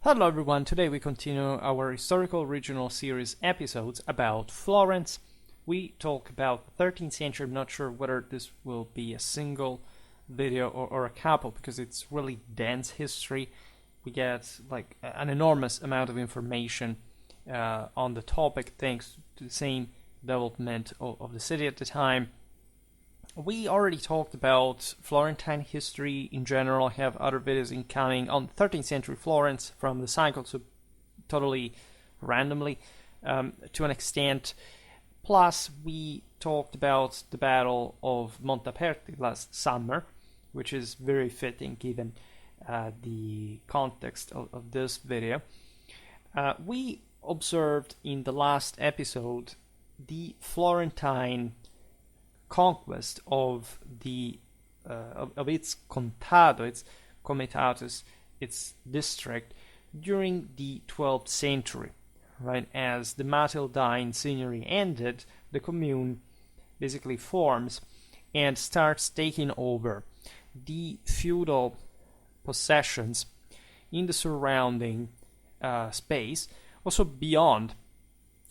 Hello everyone, today we continue our historical regional series episodes about Florence. We talk about the 13th century. I'm not sure whether this will be a single video or a couple because it's really dense history. We get like an enormous amount of information on the topic thanks to the same development of the city at the time. We already talked about Florentine history in general. I have other videos incoming on 13th century Florence from the cycle, so totally randomly to an extent. Plus, we talked about the Battle of Montaperti last summer, which is very fitting given the context of this video. We observed in the last episode the Florentine conquest of the of its contado, its comitatus, its district during the 12th century, right? As the Matildine Signory ended, the commune basically forms and starts taking over the feudal possessions in the surrounding space, also beyond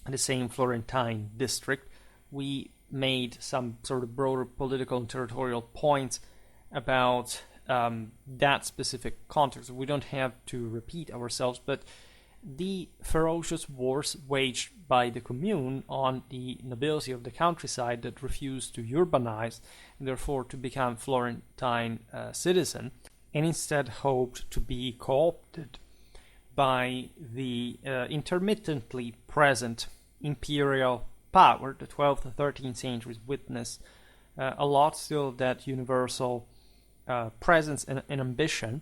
the same Florentine district. We made some sort of broader political and territorial points about that specific context. We don't have to repeat ourselves, but the ferocious wars waged by the commune on the nobility of the countryside that refused to urbanize and therefore to become Florentine citizen, and instead hoped to be co-opted by the intermittently present imperial power. The 12th and 13th centuries witness a lot still of that universal presence and ambition.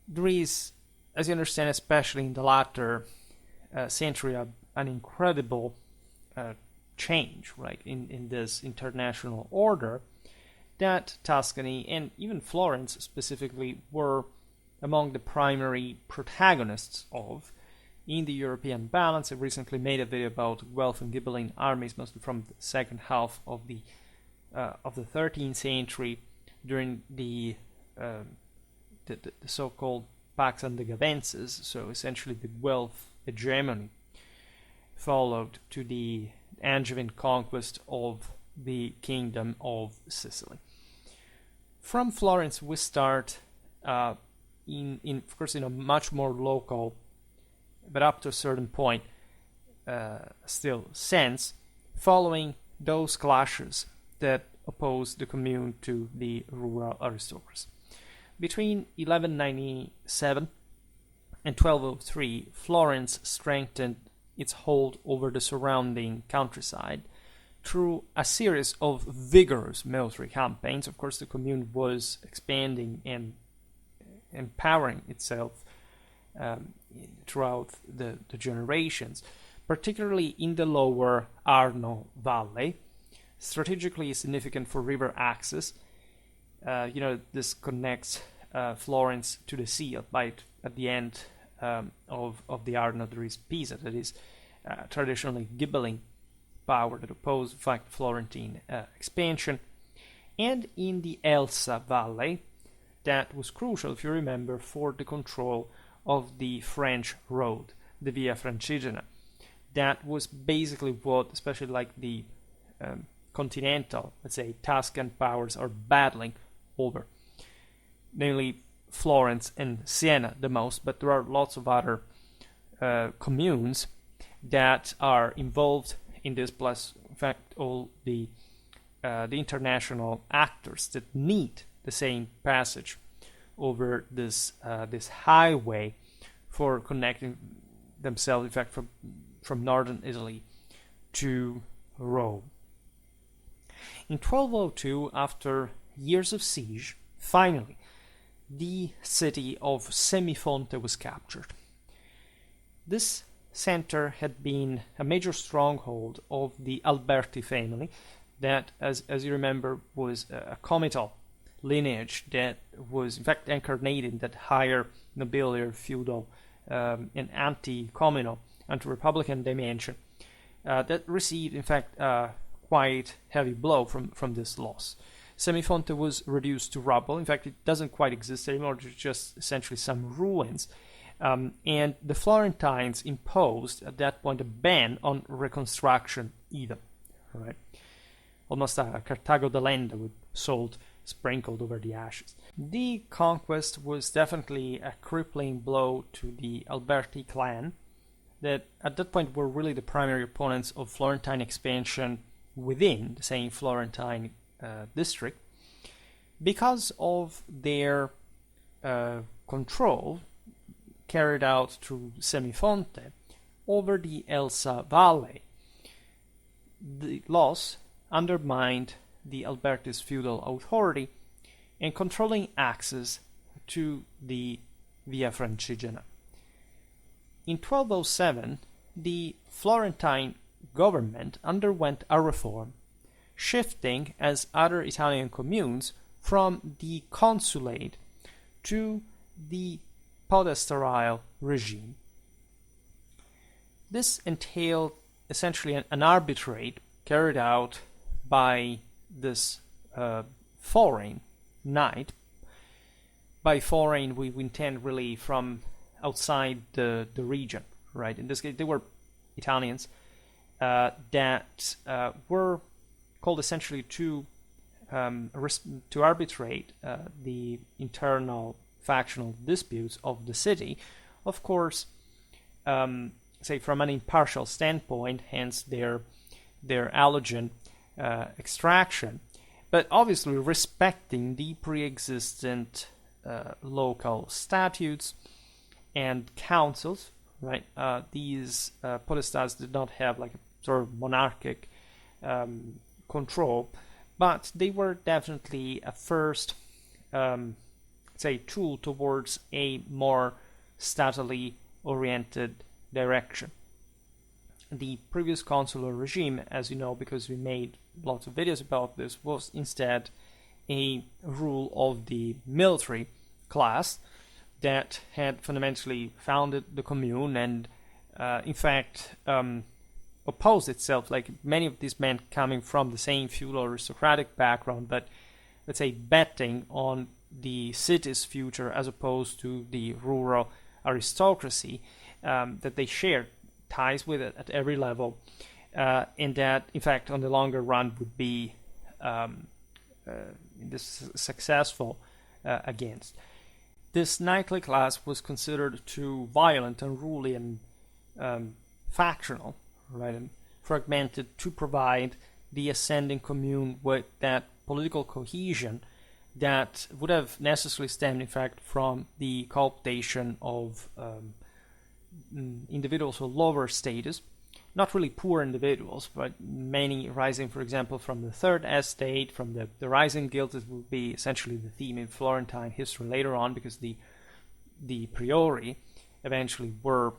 There is, as you understand, especially in the latter century, an incredible change, right, in this international order that Tuscany and even Florence specifically were among the primary protagonists of in the European balance. I recently made a video about Guelph and Ghibelline armies, mostly from the second half of the 13th century, during the so-called Pax Andegavenses. So essentially, the Guelph hegemony followed to the Angevin conquest of the Kingdom of Sicily. From Florence, we start in of course in a much more local, but up to a certain point, still sense, following those clashes that opposed the commune to the rural aristocracy. Between 1197 and 1203, Florence strengthened its hold over the surrounding countryside through a series of vigorous military campaigns. Of course, the commune was expanding and empowering itself throughout the generations, particularly in the lower Arno Valley, strategically significant for river access. This connects Florence to the sea. At the end of the Arno, there is Pisa, that is traditionally Ghibelline power that opposed, in fact, Florentine expansion. And in the Elsa Valley, that was crucial, if you remember, for the control of the French road, the Via Francigena. That was basically what, especially like the continental, let's say, Tuscan powers are battling over, namely Florence and Siena the most, but there are lots of other communes that are involved in this, plus, in fact, all the international actors that need the same passage over this highway for connecting themselves, in fact, from northern Italy to Rome. In 1202, after years of siege, finally, the city of Semifonte was captured. This center had been a major stronghold of the Alberti family that, as you remember, was a comital lineage that was in fact incarnated in that higher nobiliary, feudal, and anti-communal, anti-republican dimension that received, in fact, quite heavy blow from this loss. Semifonte was reduced to rubble. In fact, it doesn't quite exist anymore. There's just essentially some ruins And the Florentines imposed at that point a ban on reconstruction either, right? Almost a Carthago delenda with salt sprinkled over the ashes. The conquest was definitely a crippling blow to the Alberti clan that at that point were really the primary opponents of Florentine expansion within the same Florentine district because of their control carried out through Semifonte over the Elsa Valley. The loss undermined the Alberti's feudal authority and controlling access to the Via Francigena. In 1207, the Florentine government underwent a reform, shifting, as other Italian communes, from the consulate to the podestà regime. This entailed essentially an arbitrate carried out by this foreign knight. By foreign, we intend really from outside the region, right? In this case, they were Italians that were called essentially to arbitrate the internal factional disputes of the city. Of course, say from an impartial standpoint, hence their allogen extraction, but obviously respecting the pre-existent local statutes and councils, right? These podestas did not have like a sort of monarchic control, but they were definitely a first, say, tool towards a more statally oriented direction. The previous consular regime, as you know, because we made lots of videos about this, was instead a rule of the military class that had fundamentally founded the commune and, in fact, opposed itself, like many of these men coming from the same feudal aristocratic background, but let's say betting on the city's future as opposed to the rural aristocracy that they shared ties with it at every level, and that, in fact, on the longer run would be successful against. This knightly class was considered too violent, unruly, and factional, right, and fragmented to provide the ascending commune with that political cohesion that would have necessarily stemmed, in fact, from the cooptation of individuals of lower status, not really poor individuals, but many rising, for example, from the third estate, from the rising guilds. This will be essentially the theme in Florentine history later on, because the priori eventually were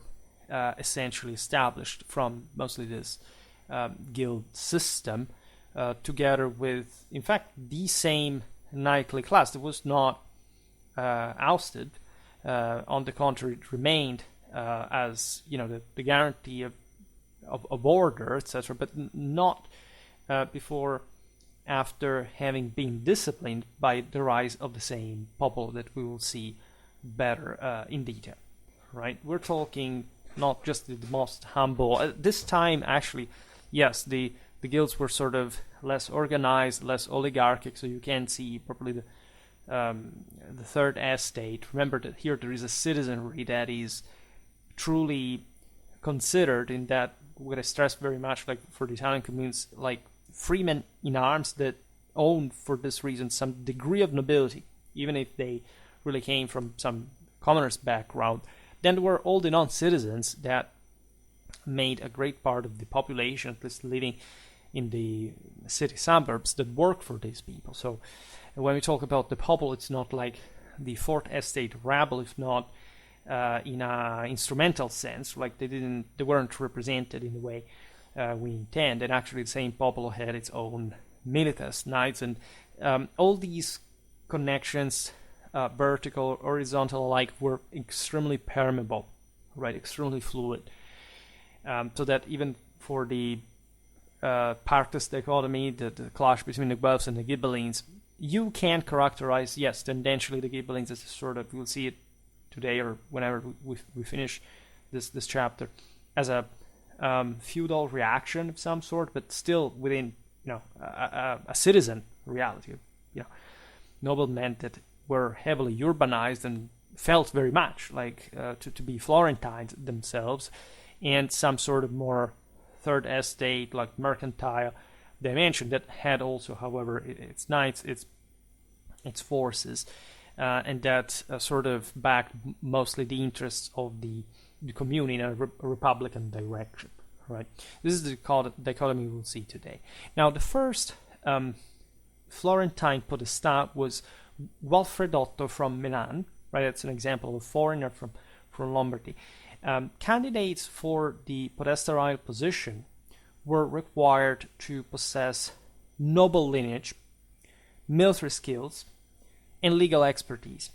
essentially established from mostly this guild system, together with, in fact, the same knightly class that was not ousted. On the contrary, it remained as the guarantee of order, etc., but not before after having been disciplined by the rise of the same popolo that we will see better in detail. Right? We're talking not just the most humble. At this time, actually, yes, the guilds were sort of less organized, less oligarchic, so you can see properly the third estate. Remember that here there is a citizenry that is truly considered, in that what I stress very much, like for the Italian communes, like freemen in arms that owned for this reason some degree of nobility, even if they really came from some commoner's background. Then there were all the non-citizens that made a great part of the population, at least living in the city suburbs, that work for these people. So when we talk about the popolo, it's not like the fourth estate rabble, if not in an instrumental sense, like they weren't represented in the way we intend. And actually the same popolo had its own militas, knights, and all these connections, vertical, horizontal alike, were extremely permeable, right, extremely fluid, so that even for the partes dichotomy, the clash between the Guelphs and the Ghibellines, you can characterize, yes, tendentially the Ghibellines as a sort of, you'll see it today or whenever we finish this chapter as a feudal reaction of some sort, but still within a citizen reality. Noblemen that were heavily urbanized and felt very much like to be Florentines themselves, and some sort of more third estate, like mercantile dimension that had also, however, its knights, its forces, and that sort of backed mostly the interests of the commune in a republican direction. Right. This is the dichotomy we'll see today. Now, the first Florentine podestà was Gualfredotto from Milan. Right, that's an example of a foreigner from Lombardy. Candidates for the podestal position were required to possess noble lineage, military skills, and legal expertise,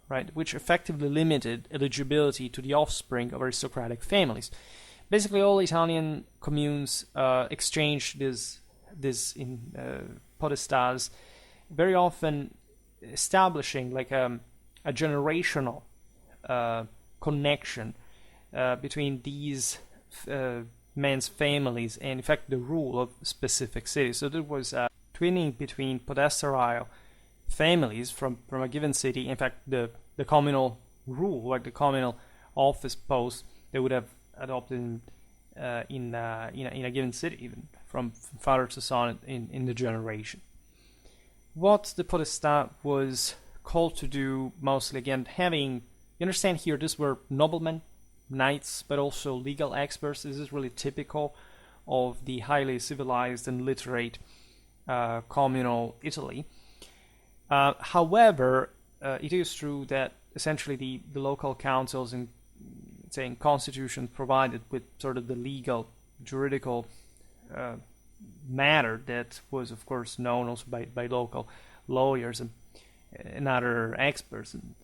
right, which effectively limited eligibility to the offspring of aristocratic families. Basically, all Italian communes exchanged this in podestas, very often establishing like a generational connection between these men's families and, in fact, the rule of specific cities. So there was a twinning between podestal families from a given city. In fact, the communal rule, like the communal office post, they would have adopted in a given city, even from father to son in the generation. What the podestà was called to do, mostly, again, having, you understand here, these were noblemen, knights, but also legal experts. This is really typical of the highly civilized and literate communal Italy. However, it is true that essentially the local councils and saying constitutions provided with sort of the legal, juridical matter that was, of course, known also by local lawyers and other experts and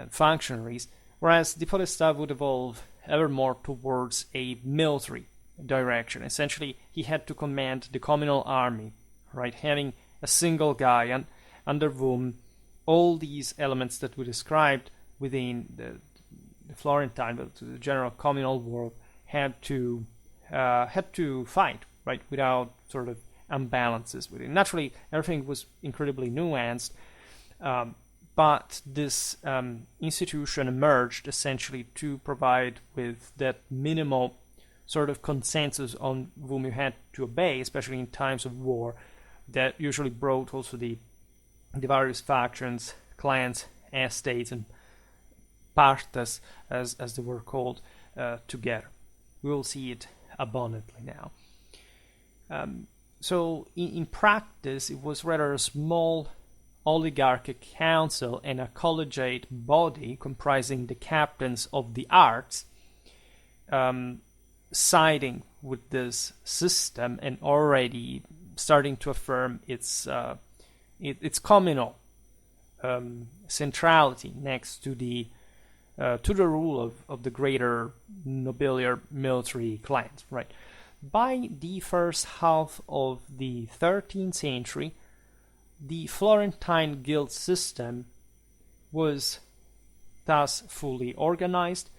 functionaries, whereas the podestà would evolve ever more towards a military direction. Essentially, he had to command the communal army, right, having a single guy under whom all these elements that we described within the Florentine, but the general communal world, had to fight, right, without sort of imbalances within. Naturally, everything was incredibly nuanced, but this institution emerged essentially to provide with that minimal sort of consensus on whom you had to obey, especially in times of war, that usually brought also the various factions, clans, estates, and partes, as they were called, together. We will see it abundantly now. So in practice, it was rather a small oligarchic council and a collegiate body comprising the captains of the arts, siding with this system and already starting to affirm its communal centrality next to the rule of the greater nobiliar military clans. Right. By the first half of the 13th century, the Florentine guild system was thus fully organized.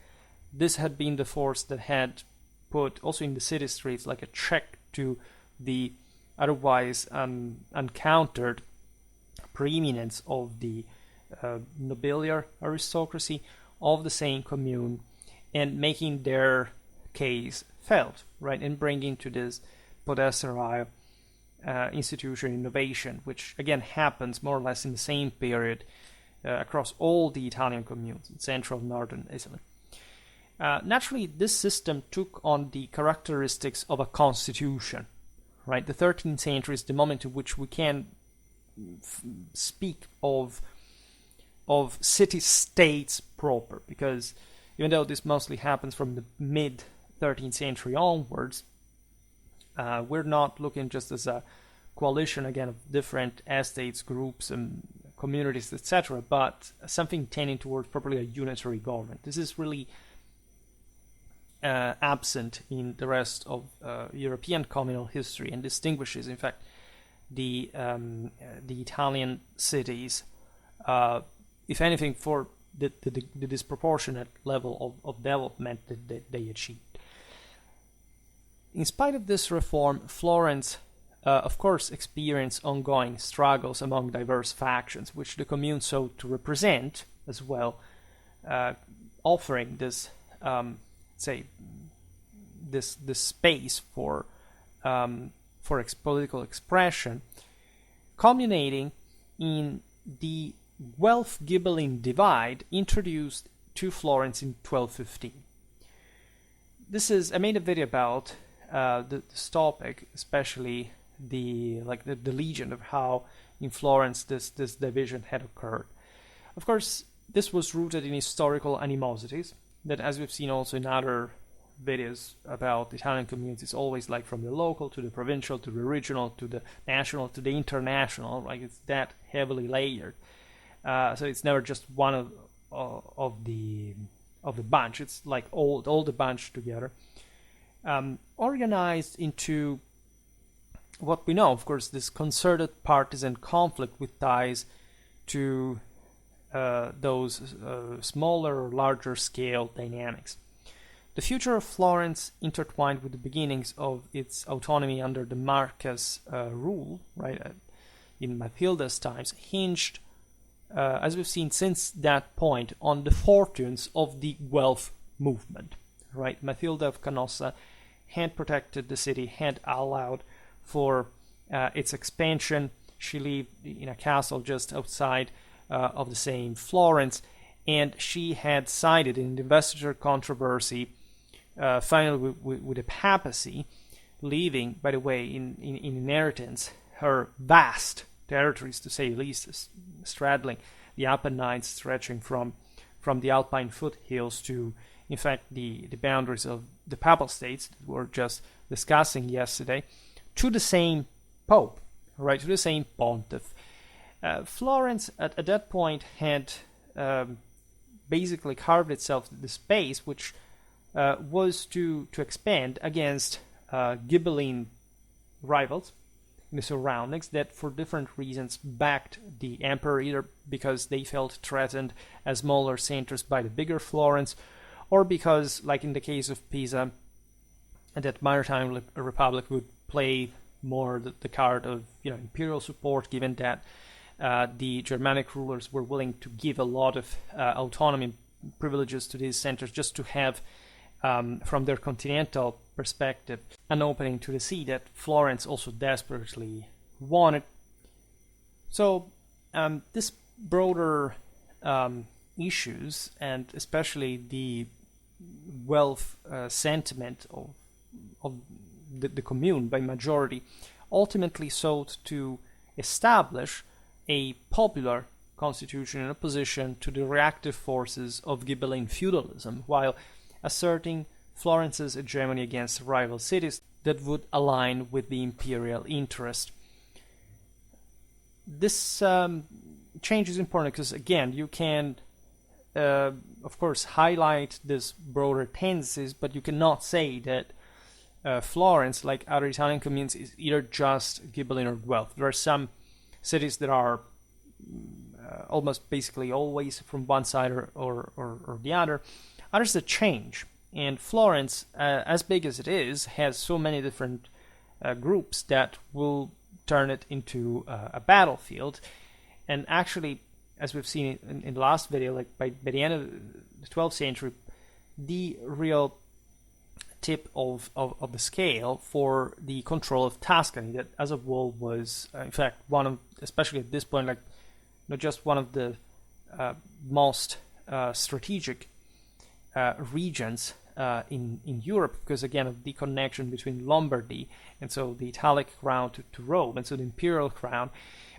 This had been the force that had put also in the city streets like a check to the otherwise uncountered preeminence of the nobiliar aristocracy of the same commune, and making their case felt, right, and bringing to this podestal institution innovation, which again happens more or less in the same period across all the Italian communes in central and northern Italy. Naturally, this system took on the characteristics of a constitution, right? The 13th century is the moment in which we can speak of city-states proper, because even though this mostly happens from the mid-13th century onwards, we're not looking just as a coalition, again, of different estates, groups, and communities, etc., but something tending towards properly a unitary government. This is really absent in the rest of European communal history, and distinguishes, in fact, the Italian cities, if anything, for the disproportionate level of development that they achieved. In spite of this reform, Florence, of course, experienced ongoing struggles among diverse factions, which the commune sought to represent as well, offering this, this space for political expression, culminating in the Guelph Ghibelline divide introduced to Florence in 1215. I made a video about this topic, especially the legion of how in Florence this division had occurred. Of course, this was rooted in historical animosities that, as we've seen also in other videos about Italian communities, always like from the local to the provincial to the regional to the national to the international, like it's that heavily layered. So it's never just one of the bunch. It's like all the bunch together, organized into what we know, of course, this concerted partisan conflict with ties to those smaller or larger scale dynamics. The future of Florence, intertwined with the beginnings of its autonomy under the Marquess rule, right, in Matilda's times, hinged, as we've seen since that point, on the fortunes of the Guelph movement. Right, Matilda of Canossa had protected the city, had allowed for its expansion. She lived in a castle just outside of the same Florence, and she had sided in the investiture controversy, finally with the papacy, leaving, by the way, in inheritance her vast territories, to say the least, straddling the Apennines, stretching from the Alpine foothills to, in fact, the boundaries of the Papal States that we were just discussing yesterday, to the same Pope, right, to the same Pontiff. Florence, at that point, had basically carved itself the space which was to expand against Ghibelline rivals in the surroundings that, for different reasons, backed the emperor, either because they felt threatened as smaller centers by the bigger Florence, or because, like in the case of Pisa, that maritime republic would play more the card of imperial support, given that the Germanic rulers were willing to give a lot of autonomy privileges to these centers just to have, from their continental perspective, an opening to the sea that Florence also desperately wanted. So this broader issues, and especially the Guelph sentiment of the commune by majority, ultimately sought to establish a popular constitution in opposition to the reactive forces of Ghibelline feudalism, while asserting Florence's hegemony against rival cities that would align with the imperial interest. This change is important because, again, you can, of course, highlight these broader tendencies, but you cannot say that Florence, like other Italian communes, is either just Ghibelline or Guelph. There are some cities that are almost basically always from one side or the other. Others that change. And Florence, as big as it is, has so many different groups that will turn it into a battlefield. And actually, as we've seen in the last video, like by the end of the 12th century, the real tip of the scale for the control of Tuscany, that as a whole was, in fact, one of, especially at this point, like not just one of the most strategic regions in Europe, because again of the connection between Lombardy and so the Italic crown to Rome, and so the imperial crown,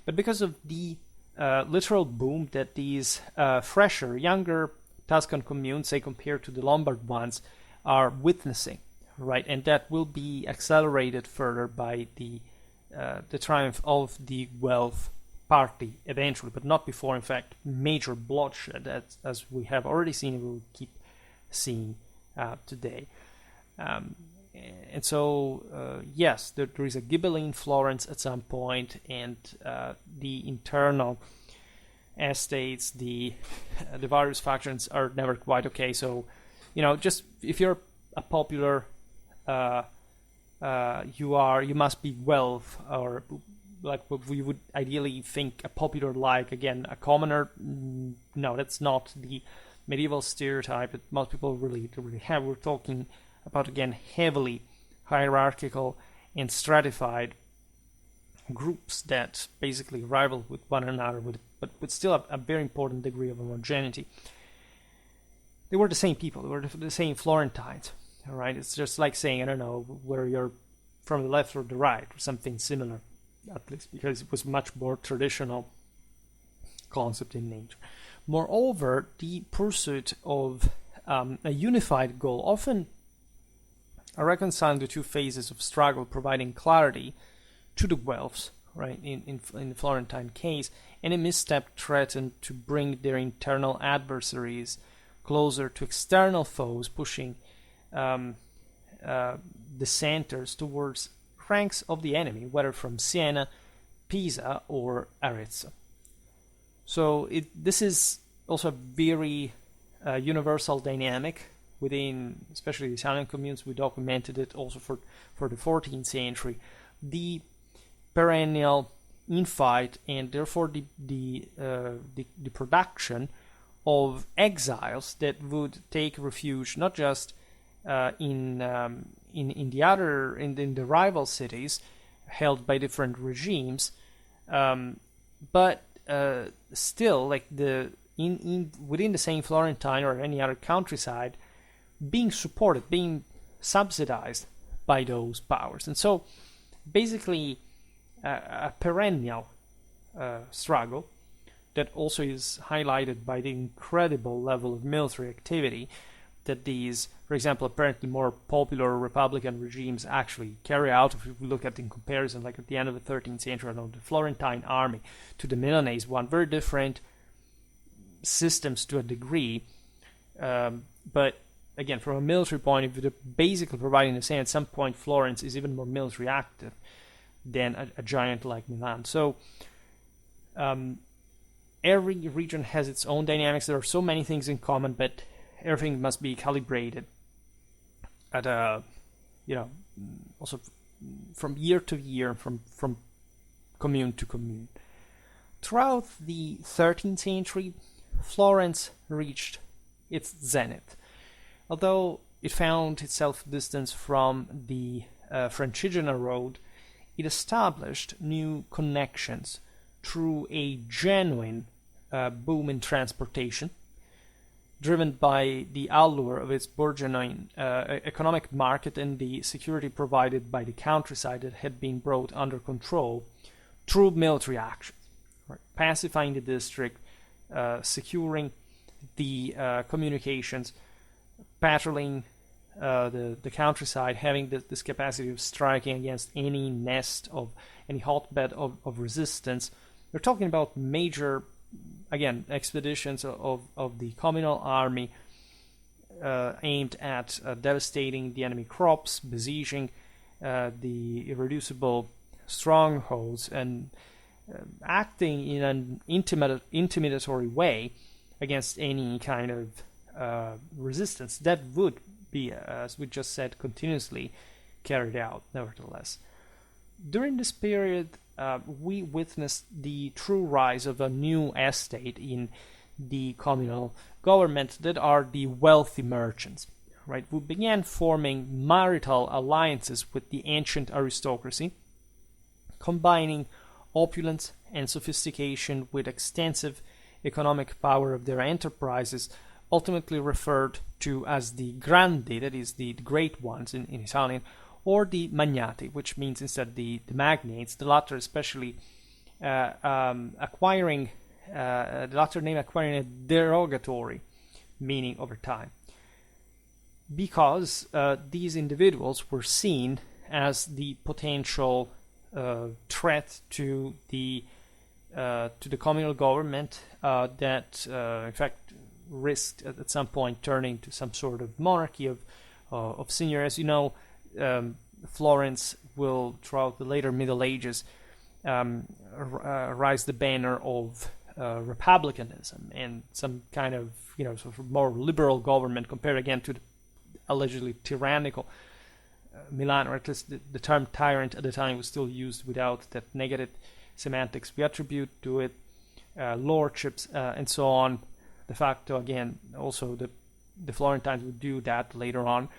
but because of the literal boom that these fresher, younger Tuscan communes, say compared to the Lombard ones, are witnessing, right? And that will be accelerated further by the triumph of the Guelph party eventually, but not before, in fact, major bloodshed, as we have already seen and we'll keep seeing today. And so, yes, there is a Ghibelline Florence at some point, and the internal estates, the various factions are never quite okay. So, just if you're a popular, you must be wealth, or like what we would ideally think a popular, like, again, a commoner. No, that's not the medieval stereotype that most people really have. We're talking about, again, heavily hierarchical and stratified groups that basically rival with one another, but with still a very important degree of homogeneity. They were the same people. They were the same Florentines. All right, it's just like saying, I don't know, where you're from the left or the right, or something similar, at least, because it was much more traditional concept in nature. Moreover, the pursuit of a unified goal often reconciling the two phases of struggle, providing clarity to the Guelphs, right, in the Florentine case, any misstep threatened to bring their internal adversaries closer to external foes, pushing dissenters towards ranks of the enemy, whether from Siena, Pisa, or Arezzo. So this is also a very universal dynamic within, especially the Italian communes. We documented it also for the 14th century. The perennial infight, and therefore the production of exiles that would take refuge not just in the rival cities held by different regimes, but still, like, within the same Florentine or any other countryside, being supported, being subsidized by those powers. And so basically a perennial struggle that also is highlighted by the incredible level of military activity that these, for example, apparently more popular Republican regimes actually carry out. If we look at in comparison, like at the end of the 13th century, the Florentine army to the Milanese one, very different systems to a degree, but again, from a military point of view, they're basically providing the same. At some point, Florence is even more military active than a giant like Milan. So every region has its own dynamics. There are so many things in common, but everything must be calibrated at also from year to year, from commune to commune. Throughout the 13th century, Florence reached its zenith. Although it found itself distanced from the Francigena road, it established new connections through a genuine boom in transportation, driven by the allure of its burgeoning economic market and the security provided by the countryside that had been brought under control through military actions, right? Pacifying the district, securing the communications, patrolling the countryside, having this capacity of striking against any nest of any hotbed of resistance. We're talking about major, again, expeditions of the communal army aimed at devastating the enemy crops, besieging the irreducible strongholds, and acting in an intimidatory way against any kind of resistance that would be, as we just said, continuously carried out, nevertheless. During this period, we witnessed the true rise of a new estate in the communal government that are the wealthy merchants, right? We began forming marital alliances with the ancient aristocracy, combining opulence and sophistication with extensive economic power of their enterprises, ultimately referred to as the grandi, that is the great ones in Italian, or the magnati, which means instead the magnates, the latter especially acquiring, the latter name acquiring a derogatory meaning over time, because these individuals were seen as the potential threat to the communal government that, in fact, risked at some point turning to some sort of monarchy of seigneur. As you know, Florence will, throughout the later Middle Ages, rise the banner of republicanism and some kind of sort of more liberal government compared again to the allegedly tyrannical Milan, or at least the term tyrant at the time was still used without that negative semantics we attribute to it, lordships and so on. De facto, again, also the Florentines would do that later on.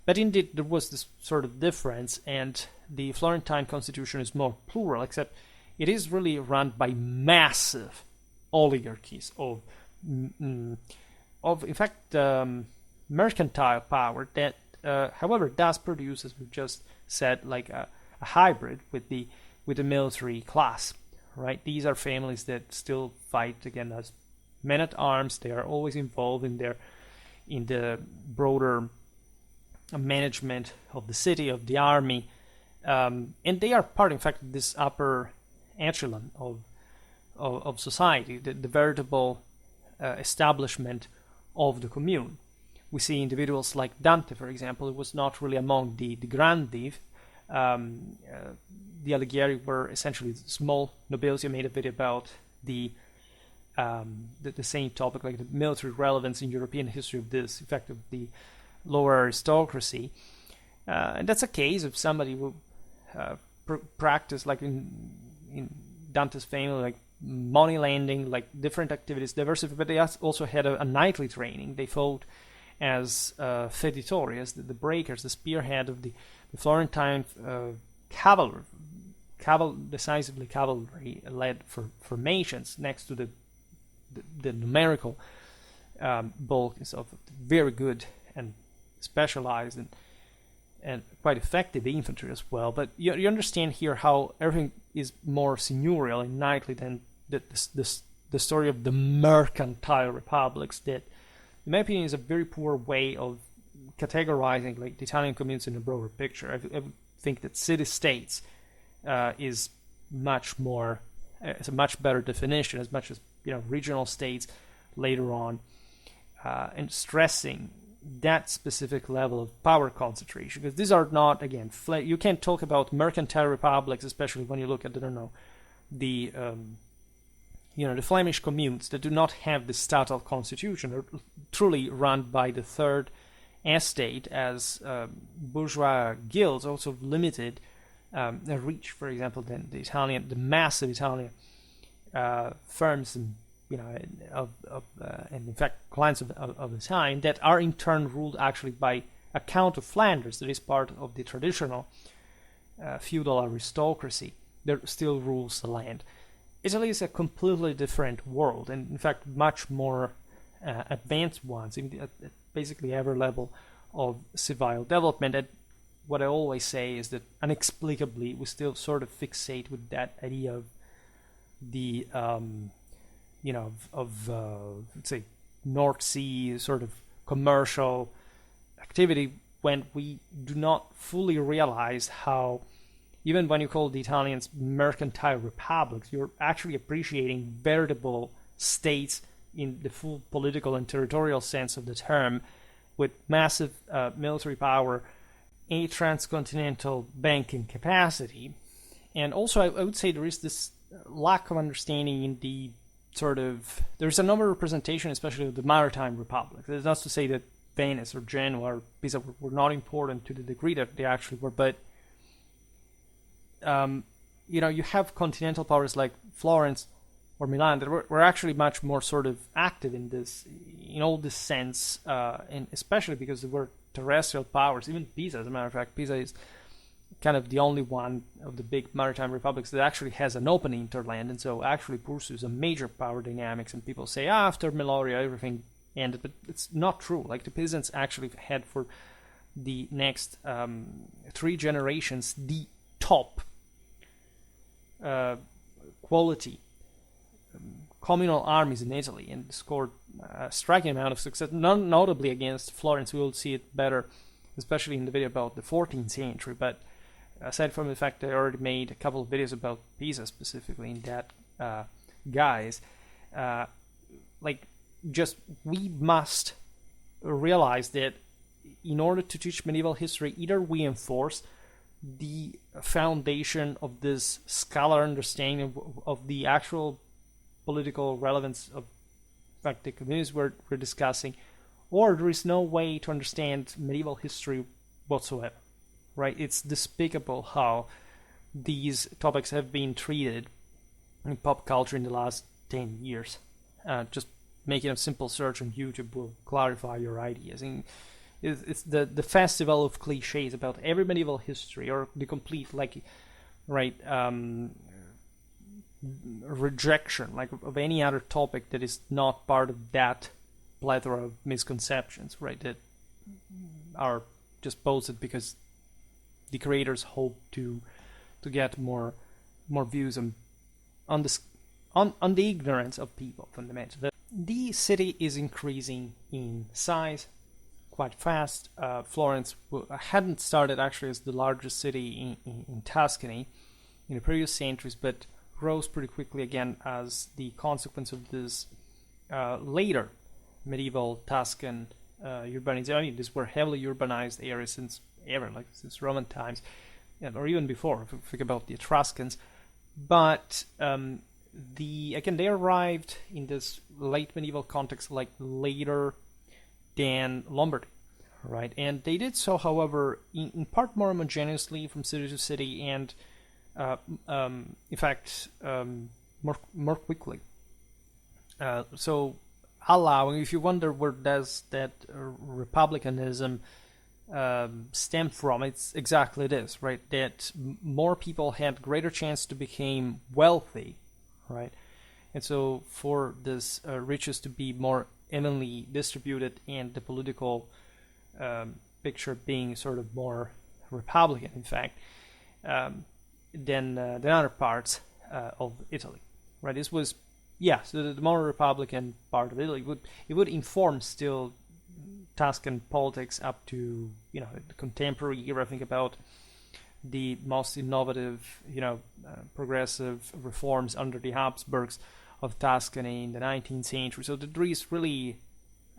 But indeed, there was this sort of difference, and the Florentine constitution is more plural, except it is really run by massive oligarchies of in fact, mercantile power that, however, does produce, as we've just said, like a hybrid with the military class, right? These are families that still fight again as men at arms. They are always involved in the broader management of the city, of the army, and they are part, in fact, of this upper echelon of society, the veritable establishment of the commune. We see individuals like Dante, for example, who was not really among the grandi. The Alighieri were essentially small nobility. I made a video about the same topic, like the military relevance in European history of this, effect of the lower aristocracy. And that's a case of somebody who practiced, like in Dante's family, like money lending, like different activities, diversified, but they also had a knightly training. They fought as feditori, as the breakers, the spearhead of the Florentine cavalry, decisively cavalry-led formations next to the numerical bulk of very good and specialized and quite effective infantry as well. But you understand here how everything is more seigneurial and knightly than the story of the mercantile republics that, in my opinion, is a very poor way of categorizing like the Italian communes in a broader picture. I think that city-states is much more, it's a much better definition, as much as regional states later on, and stressing that specific level of power concentration, because these are not, again, you can't talk about mercantile republics, especially when you look at, I don't know, the Flemish communes that do not have the statal constitution, are truly run by the third estate as bourgeois guilds, also limited reach, for example, than the massive Italian firms and and in fact clients of the time that are in turn ruled actually by a Count of Flanders, that is part of the traditional feudal aristocracy that still rules the land. Italy is a completely different world, and in fact much more advanced ones at basically every level of civil development. And what I always say is that inexplicably we still sort of fixate with that idea of the let's say North Sea sort of commercial activity, when we do not fully realize how, even when you call the Italians mercantile republics, you're actually appreciating veritable states in the full political and territorial sense of the term, with massive military power, a transcontinental banking capacity. And also I would say there is this lack of understanding in the sort of, there's a number of representation, especially of the maritime republics. That's not to say that Venice or Genoa or Pisa were not important to the degree that they actually were, but you have continental powers like Florence or Milan that were actually much more sort of active in all this sense, and especially because they were terrestrial powers. Even Pisa, as a matter of fact, Pisa is kind of the only one of the big maritime republics that actually has an open hinterland, and so actually pursues a major power dynamics. And people say, after Meloria everything ended, but it's not true. Like, the Pisans actually had for the next 3 generations the top quality communal armies in Italy, and scored a striking amount of success, notably against Florence. We will see it better, especially in the video about the 14th century, but aside from the fact that I already made a couple of videos about Pisa specifically in that guise, we must realize that in order to teach medieval history, either we enforce the foundation of this scholar understanding of the actual political relevance of fact the communities we're discussing, or there is no way to understand medieval history whatsoever, right? It's despicable how these topics have been treated in pop culture in the last 10 years. Just making a simple search on YouTube will clarify your ideas. And it's the festival of cliches about every medieval history, or the complete, like, right, rejection, like, of any other topic that is not part of that plethora of misconceptions, right, that are just posted because the creators hope to get more views on the ignorance of people, fundamentally. The city is increasing in size quite fast. Florence hadn't started actually as the largest city in Tuscany in the previous centuries, but rose pretty quickly again as the consequence of this later medieval Tuscan urbanization. I mean, these were heavily urbanized areas since Roman times, or even before, if you think about the Etruscans. But they arrived in this late medieval context, like later than Lombardy, right? And they did so, however, in part more homogeneously from city to city, and in fact, more quickly. So allowing, if you wonder where does that republicanism stem from, it's exactly this, right? That more people had greater chance to become wealthy, right? And so for this riches to be more evenly distributed, and the political picture being sort of more republican, in fact, than other parts of Italy, right? This was, so the more republican part of Italy would inform still Tuscan politics up to the contemporary era. Think about the most innovative, progressive reforms under the Habsburgs of Tuscany in the 19th century. So there is really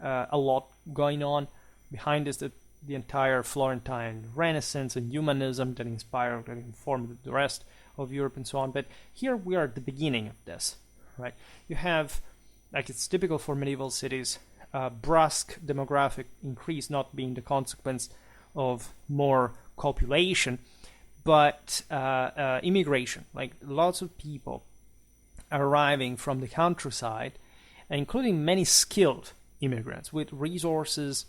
a lot going on behind this. The entire Florentine Renaissance and humanism that inspired and informed the rest of Europe and so on. But here we are at the beginning of this, right? You have, like it's typical for medieval cities, brusque demographic increase not being the consequence of more population, but immigration. Like lots of people arriving from the countryside, including many skilled immigrants with resources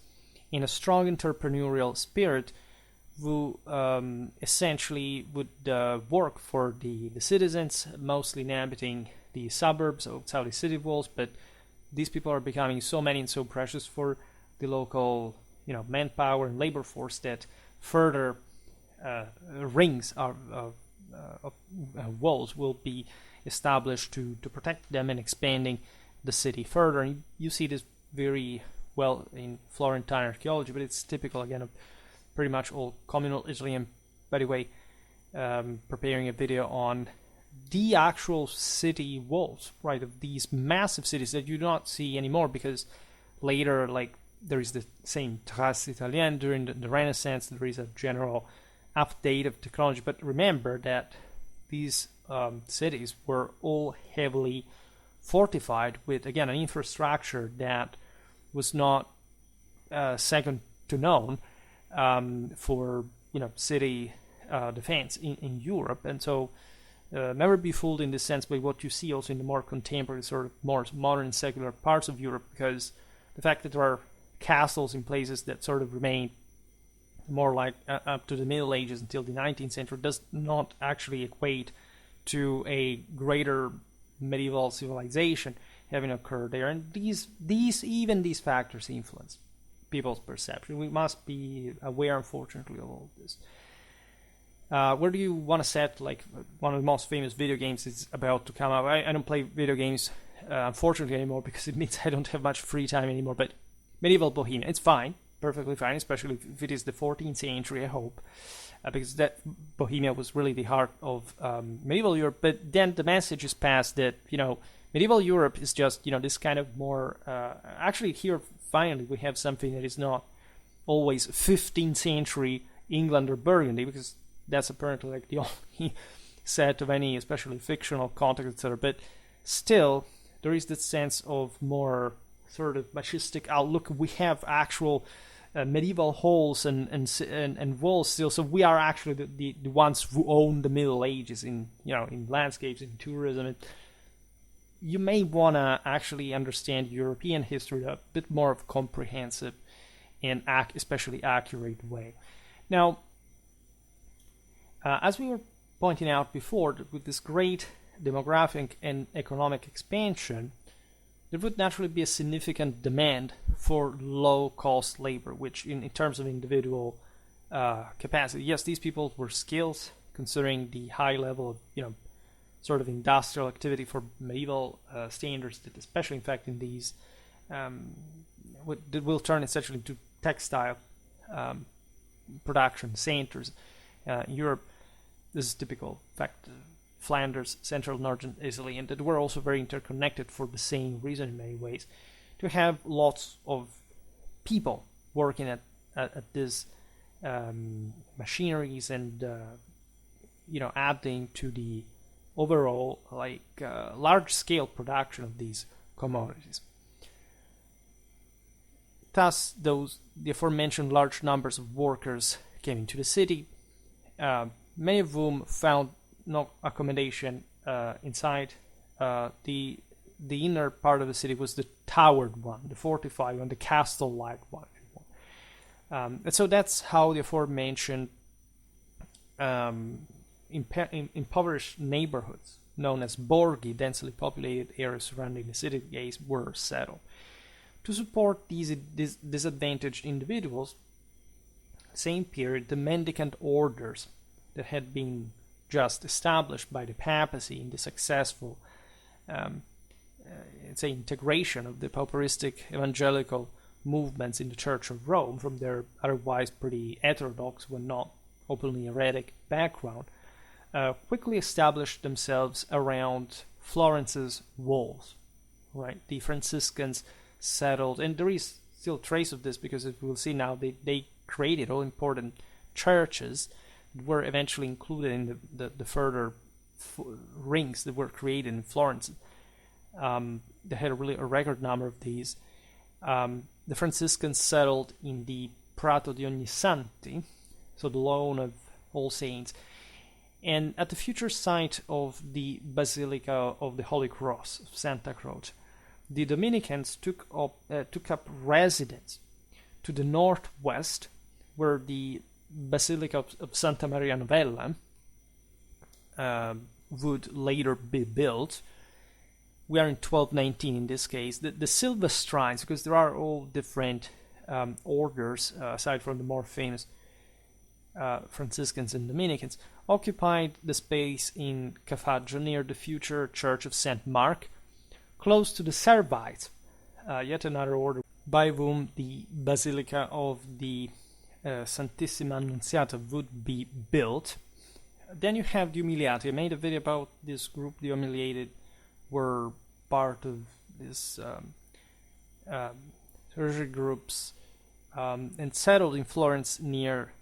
and a strong entrepreneurial spirit, who essentially would work for the citizens, mostly inhabiting the suburbs outside the city walls. But these people are becoming so many and so precious for the local, manpower and labor force that further rings of walls will be established to protect them and expanding the city further. And you see this very well in Florentine archaeology, but it's typical again of pretty much all communal Italy. And by the way, preparing a video on the actual city walls, right, of these massive cities that you do not see anymore, because later, like, there is the same trace italienne during the Renaissance. There is a general update of technology, but remember that these cities were all heavily fortified with, again, an infrastructure that was not second to none for city defense in Europe. And so never be fooled in this sense by what you see also in the more contemporary, sort of more modern secular parts of Europe, because the fact that there are castles in places that sort of remain more like up to the Middle Ages until the 19th century does not actually equate to a greater medieval civilization having occurred there. And these factors influence people's perception. We must be aware, unfortunately, of all of this. Where do you want to set, like, one of the most famous video games is about to come out? I don't play video games, unfortunately, anymore, because it means I don't have much free time anymore. But Medieval Bohemia, it's fine, perfectly fine, especially if it is the 14th century, I hope, because that Bohemia was really the heart of medieval Europe. But then the message is passed that, medieval Europe is just, this kind of more... actually, here, finally, we have something that is not always 15th century England or Burgundy, because that's apparently like the only set of any, especially fictional context, etc. But still, there is this sense of more sort of machistic outlook. We have actual medieval halls and walls still, so we are actually the ones who own the Middle Ages in landscapes, in tourism. And you may want to actually understand European history a bit more of a comprehensive and especially accurate way. Now, as we were pointing out before, with this great demographic and economic expansion, there would naturally be a significant demand for low-cost labor, which in terms of individual capacity, yes, these people were skilled, considering the high level of, sort of industrial activity for medieval standards, that especially, in fact, in these, that will turn essentially into textile production centers. In Europe, this is typical. In fact, Flanders, central northern Italy, and that were also very interconnected for the same reason in many ways, to have lots of people working at these machineries and adding to the overall large-scale production of these commodities. Thus, the aforementioned large numbers of workers came into the city, many of whom found no accommodation inside. The inner part of the city was the towered one, the fortified one, the castle-like one. And so that's how the aforementioned impoverished neighborhoods, known as borghi, densely populated areas surrounding the city gates, were settled. To support these disadvantaged individuals, same period, the mendicant orders that had been just established by the papacy in the successful integration of the pauperistic evangelical movements in the Church of Rome from their otherwise pretty heterodox, when not openly heretic, background, quickly established themselves around Florence's walls. Right, the Franciscans settled, and there is still trace of this, because as we'll see now, they created all important churches that were eventually included in the further rings that were created in Florence. They had a record number of these. The Franciscans settled in the Prato di Ognissanti, so the lawn of All Saints, and at the future site of the Basilica of the Holy Cross of Santa Croce. The Dominicans took up residence to the northwest, where the Basilica of Santa Maria Novella would later be built. We are in 1219 in this case. The Silvestrines, because there are all different orders, aside from the more famous Franciscans and Dominicans, occupied the space in Cafaggio near the future Church of St. Mark, close to the Servites, yet another order by whom the Basilica of the Santissima Annunziata would be built. Then you have the Umiliati. I made a video about this group. The Umiliated were part of this surgery groups and settled in Florence near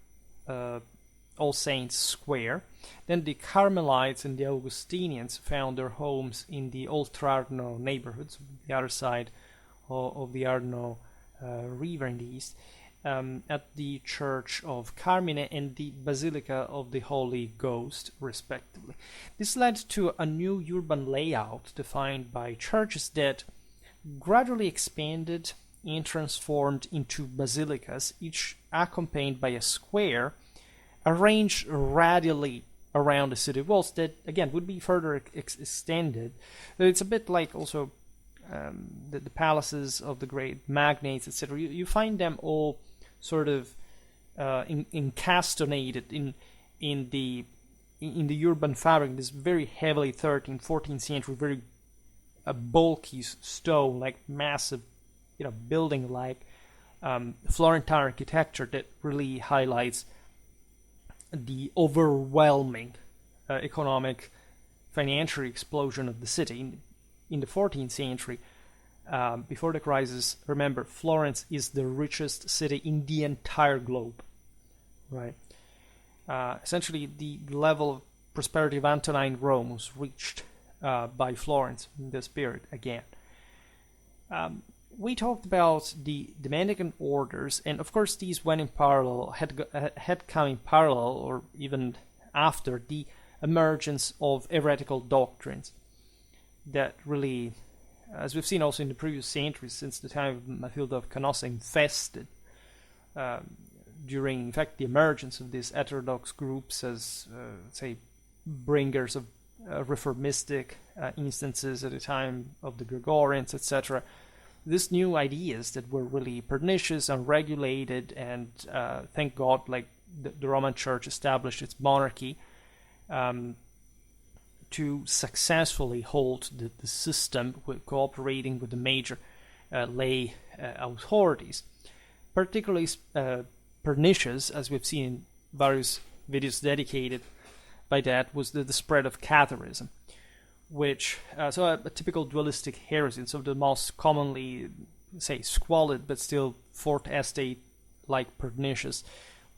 All Saints Square. Then the Carmelites and the Augustinians found their homes in the Oltrarno neighborhoods, the other side of the Arno River in the east, at the Church of Carmine and the Basilica of the Holy Ghost, respectively. This led to a new urban layout defined by churches that gradually expanded and transformed into basilicas, each accompanied by a square arranged radially around the city walls that, again, would be further extended. It's a bit like also the palaces of the great magnates, etc. You find them all sort of encastonated in the urban fabric, this very heavily 13th, 14th century, very bulky stone, like massive, building-like Florentine architecture that really highlights the overwhelming economic, financial explosion of the city in the 14th century. Before the crisis, remember, Florence is the richest city in the entire globe, right? Essentially, the level of prosperity of Antonine Rome was reached by Florence in this period again. We talked about the Mendicant orders, and of course these went in parallel, had come in parallel or even after the emergence of heretical doctrines that really, as we've seen also in the previous centuries, since the time of Matilda of Canossa, infested during, in fact, the emergence of these heterodox groups as, say, bringers of reformistic instances at the time of the Gregorians, etc. These new ideas that were really pernicious, unregulated, and thank God, like the Roman Church established its monarchy to successfully hold the system, with cooperating with the major lay authorities. Particularly pernicious, as we've seen in various videos dedicated by that, was the spread of Catharism, which, so a typical dualistic heresy, so the most commonly, say, squalid, but still Fourth Estate-like pernicious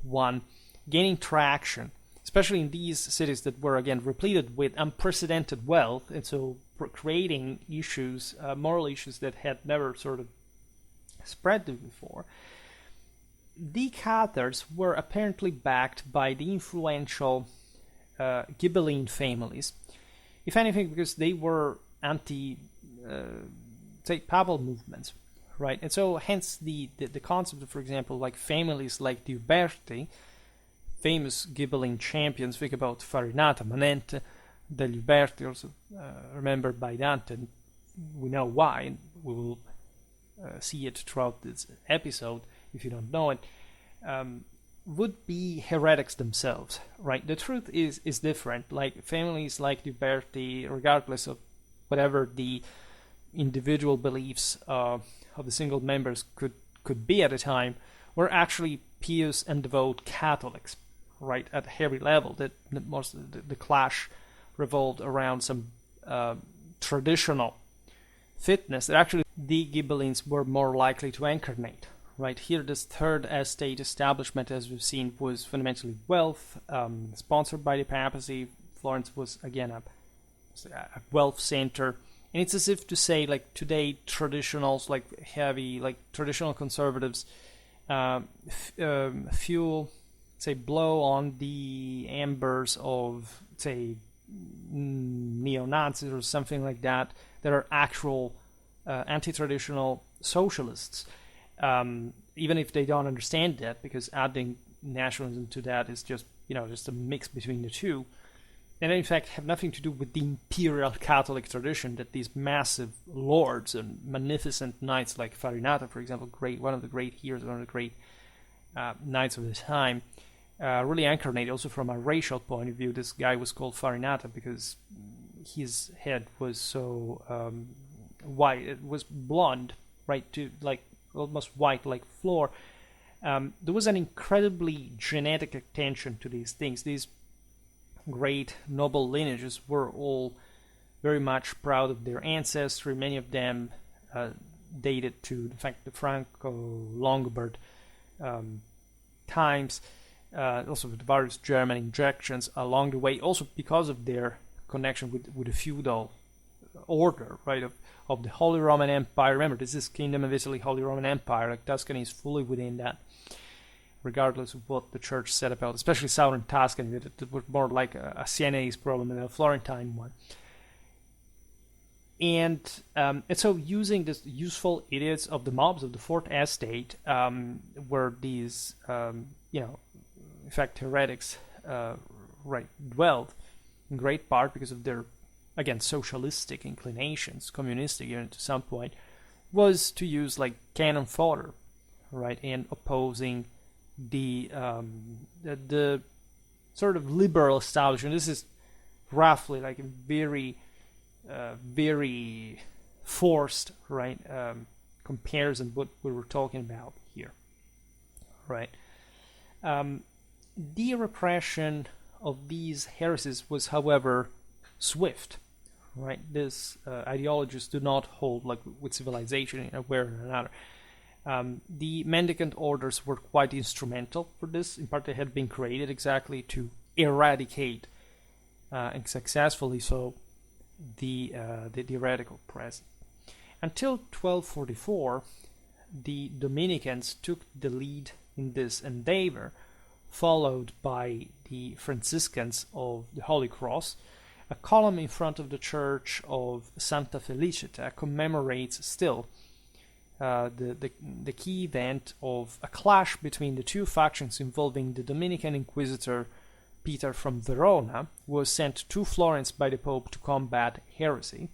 one, gaining traction, especially in these cities that were, again, repleted with unprecedented wealth, and so creating issues, moral issues that had never sort of spread before. The Cathars were apparently backed by the influential Ghibelline families, if anything, because they were say, papal movements, right? And so, hence the concept of, for example, like families like the Uberti, famous Ghibelline champions. Think about Farinata, Manente, degli Uberti, also remembered by Dante. And we know why, and we will see it throughout this episode if you don't know it. Would be heretics themselves, right? The truth is different. Like families like the Uberti, regardless of whatever the individual beliefs of the single members could be at a time, were actually pious and devout Catholics, right? At a heavy level. That most of the clash revolved around some traditional fitness that actually the Ghibellines were more likely to incarnate. Right here, this Third Estate establishment, as we've seen, was fundamentally wealth, sponsored by the papacy. Florence was, again, a wealth center. And it's as if to say, like, today, traditionals, like heavy, like traditional conservatives, fuel, say, blow on the embers of, say, neo-Nazis or something like that are actual anti-traditional socialists. Even if they don't understand that, because adding nationalism to that is just a mix between the two, and in fact have nothing to do with the imperial Catholic tradition that these massive lords and magnificent knights like Farinata, for example, one of the great heroes, one of the great knights of the time, really incarnated. Also from a racial point of view, this guy was called Farinata because his head was so white, it was blonde, right, to like almost white like floor. There was an incredibly genetic attention to these things. These great noble lineages were all very much proud of their ancestry. Many of them dated to, in fact, the Franco-Lombard times, also with various German injections along the way, also because of their connection with the feudal order, right, of the Holy Roman Empire. Remember, this is Kingdom of Italy, Holy Roman Empire. Like Tuscany is fully within that, regardless of what the church said about, especially southern Tuscany, that it was more like a Sienese problem than a Florentine one. And so using this useful idiots of the mobs of the Fourth Estate, where these, in fact, heretics, dwelled in great part because of their, again, socialistic inclinations, communistic even to some point, was to use like cannon fodder, right, and opposing the sort of liberal establishment. This is roughly like a very forced, right, comparison what we were talking about here, right. The repression of these heresies was, however, swift, right. These ideologies do not hold like with civilization in a way or another. The mendicant orders were quite instrumental for this. In part, they had been created exactly to eradicate, and successfully so, the radical presence. Until 1244, the Dominicans took the lead in this endeavor, followed by the Franciscans of the Holy Cross. A column in front of the church of Santa Felicita commemorates still the key event of a clash between the two factions involving the Dominican Inquisitor Peter from Verona, who was sent to Florence by the Pope to combat heresy.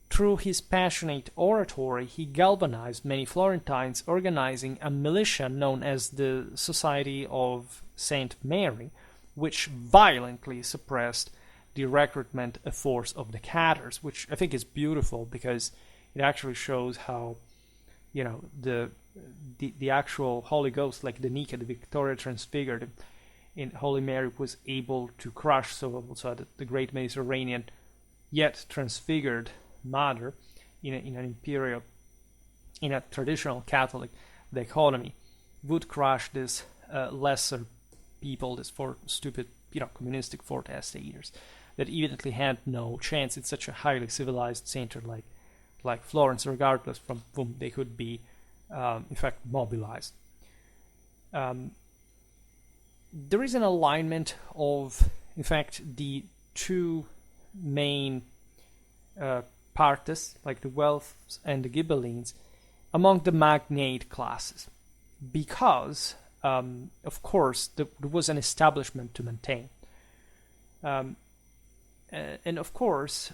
Through his passionate oratory, he galvanized many Florentines, organizing a militia known as the Society of Saint Mary, which violently suppressed the recruitment efforts of the Cathars, which I think is beautiful because it actually shows how, the actual Holy Ghost, like the Nika, the Victoria Transfigured in Holy Mary, was able to crush so that the great Mediterranean, yet transfigured Mother in a traditional Catholic dichotomy would crush this lesser people, this stupid, communistic foretestators that evidently had no chance in such a highly civilized center like Florence, regardless from whom they could be, in fact, mobilized. There is an alignment of, in fact, the two main partes, like the Guelphs and the Ghibellines, among the magnate classes, because, of course, there was an establishment to maintain. And of course,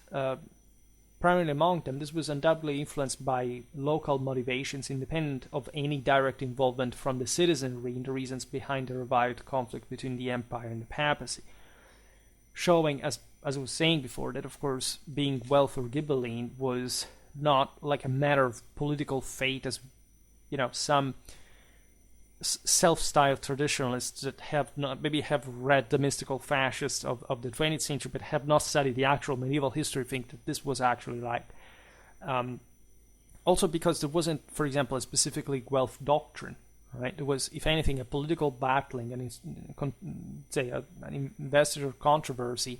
primarily among them, this was undoubtedly influenced by local motivations independent of any direct involvement from the citizenry in the reasons behind the revived conflict between the empire and the papacy, showing, as I was saying before, that of course being Guelph or Ghibelline was not like a matter of political fate, as some self-styled traditionalists that have read the mystical fascists of the 20th century but have not studied the actual medieval history think that this was actually like. Also because there wasn't, for example, a specifically Guelph doctrine, right? There was, if anything, a political battling and an investiture controversy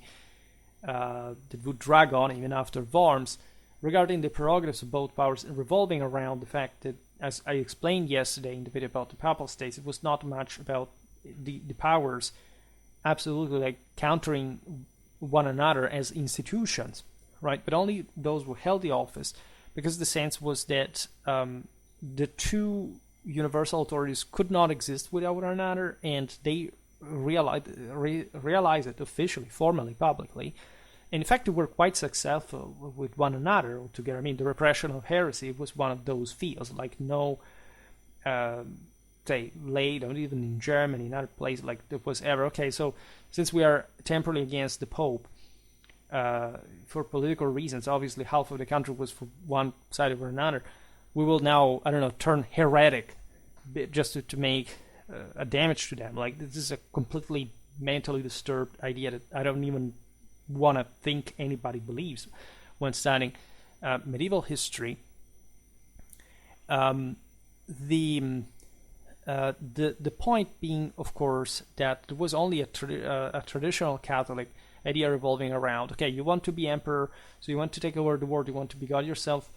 that would drag on even after Worms regarding the prerogatives of both powers, revolving around the fact that, as I explained yesterday in the video about the Papal States, it was not much about the powers absolutely like countering one another as institutions, right? But only those who held the office, because the sense was that the two universal authorities could not exist without one another, and they realized it officially, formally, publicly. And in fact, they were quite successful with one another together. I mean, the repression of heresy was one of those fields, like no, late, or even in Germany, in other places, like there was ever, okay, so since we are temporarily against the Pope, for political reasons, obviously half of the country was for one side or another, we will now, turn heretic just to make a damage to them. Like, this is a completely mentally disturbed idea that I don't even want to think anybody believes when studying medieval history. The point being, of course, that there was only a traditional Catholic idea revolving around, okay, you want to be emperor, so you want to take over the world, you want to be God yourself,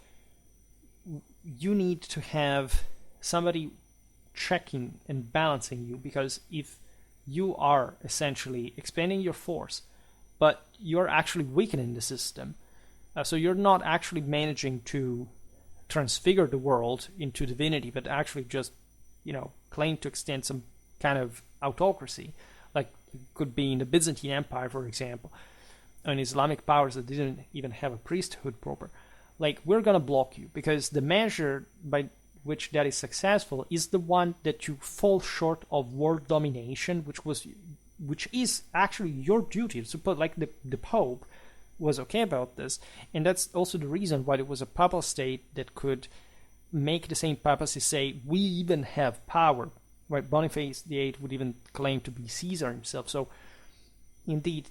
you need to have somebody checking and balancing you, because if you are essentially expanding your force, but you're actually weakening the system, so you're not actually managing to transfigure the world into divinity, but actually just, claim to extend some kind of autocracy, like it could be in the Byzantine Empire, for example, and Islamic powers that didn't even have a priesthood proper. Like, we're going to block you, because the measure by which that is successful is the one that you fall short of world domination, which is actually your duty. So, like the Pope was okay about this, and that's also the reason why there was a papal state that could make the same papacy say, we even have power. Right? Boniface VIII would even claim to be Caesar himself. So, indeed,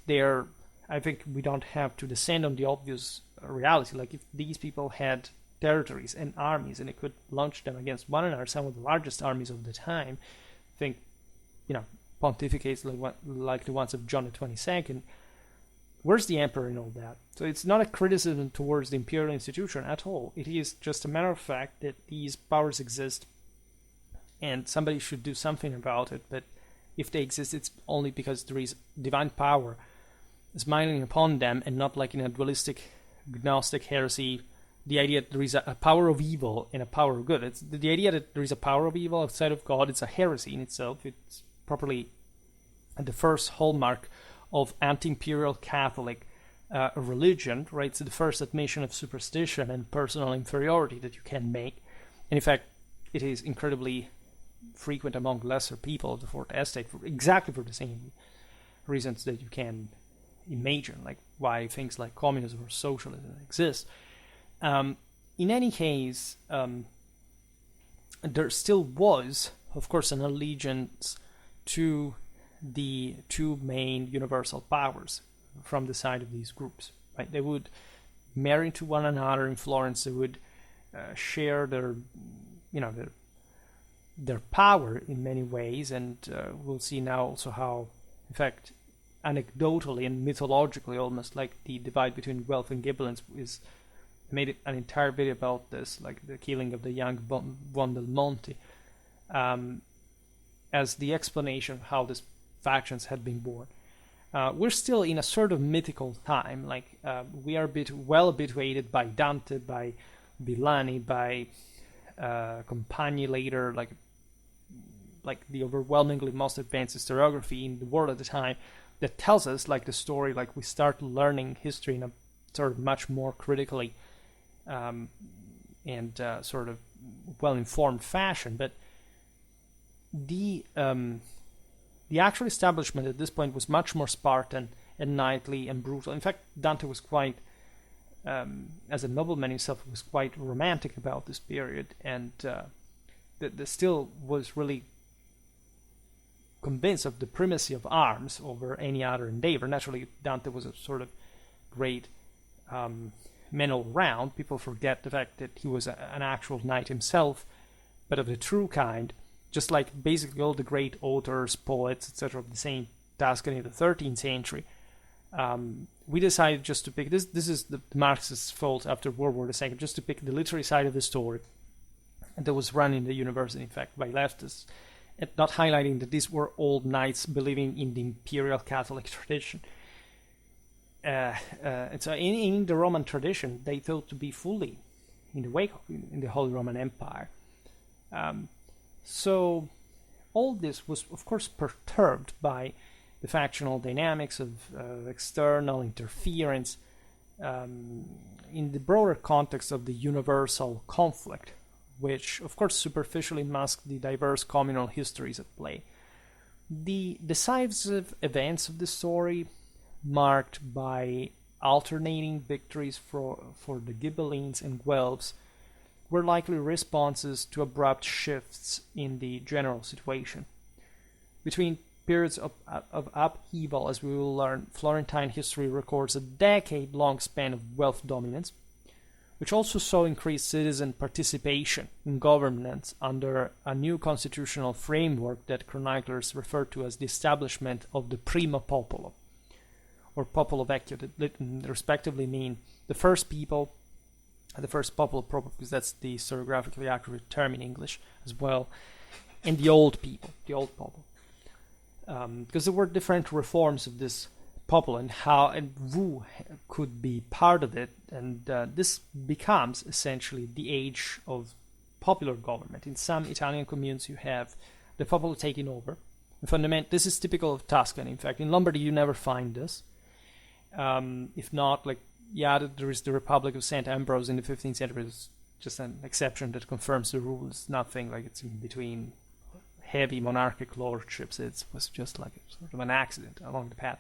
I think we don't have to descend on the obvious reality. Like, if these people had territories and armies and they could launch them against one another, some of the largest armies of the time, I think, pontificates like the ones of John the 22nd, where's the emperor in all that? So it's not a criticism towards the imperial institution at all. It is just a matter of fact that these powers exist and somebody should do something about it. But if they exist, it's only because there is divine power smiling upon them, and not like in a dualistic gnostic heresy, the idea that there is a power of evil and a power of good. It's the idea that there is a power of evil outside of God. It's a heresy in itself. It's properly the first hallmark of anti-imperial Catholic religion, right? It's the first admission of superstition and personal inferiority that you can make. And in fact, it is incredibly frequent among lesser people of the Fourth Estate, exactly for the same reasons that you can imagine, like why things like communism or socialism exist. In any case, there still was, of course, an allegiance to the two main universal powers from the side of these groups. Right? They would marry to one another in Florence. They would share their power in many ways, and we'll see now also how, in fact, anecdotally and mythologically, almost like the divide between Guelph and Ghibellines is. I made an entire video about this, like the killing of the young Buondelmonte, as the explanation of how these factions had been born. We're still in a sort of mythical time, like we are well habituated by Dante, by Villani, by Compagni later, like the overwhelmingly most advanced historiography in the world at the time that tells us like the story, like we start learning history in a sort of much more critically and sort of well-informed fashion. But the actual establishment at this point was much more Spartan and knightly and brutal. In fact, Dante was quite, as a nobleman himself, was quite romantic about this period, and the still was really convinced of the primacy of arms over any other endeavor. Naturally, Dante was a sort of great man all round. People forget the fact that he was an actual knight himself, but of the true kind, just like basically all the great authors, poets, etc. of the same Tuscany in the 13th century. We decided just to pick, this is the Marxist fault after World War II, just to pick the literary side of the story that was run in the university, in fact, by leftists, and not highlighting that these were old knights believing in the imperial Catholic tradition. And so in the Roman tradition, they thought to be fully in the wake of in the Holy Roman Empire. So all this was, of course, perturbed by the factional dynamics of external interference in the broader context of the universal conflict, which, of course, superficially masked the diverse communal histories at play. The decisive events of the story, marked by alternating victories for the Ghibellines and Guelphs, were likely responses to abrupt shifts in the general situation. Between periods of upheaval, as we will learn, Florentine history records a decade-long span of Guelph dominance, which also saw increased citizen participation in governance under a new constitutional framework that chroniclers refer to as the establishment of the Primo Popolo, or Popolo Vecchio, that respectively mean the first people, the first popolo, probably because that's the historiographically accurate term in English as well, and the old people, the old popolo. Because there were different reforms of this popolo and how and who could be part of it, and this becomes essentially the age of popular government. In some Italian communes you have the popolo taking over. This is typical of Tuscany. In fact, in Lombardy you never find this. If not, there is the Republic of St. Ambrose in the 15th century. It's just an exception that confirms the rule. It's nothing like it's in between heavy monarchic lordships. It was just like sort of an accident along the path.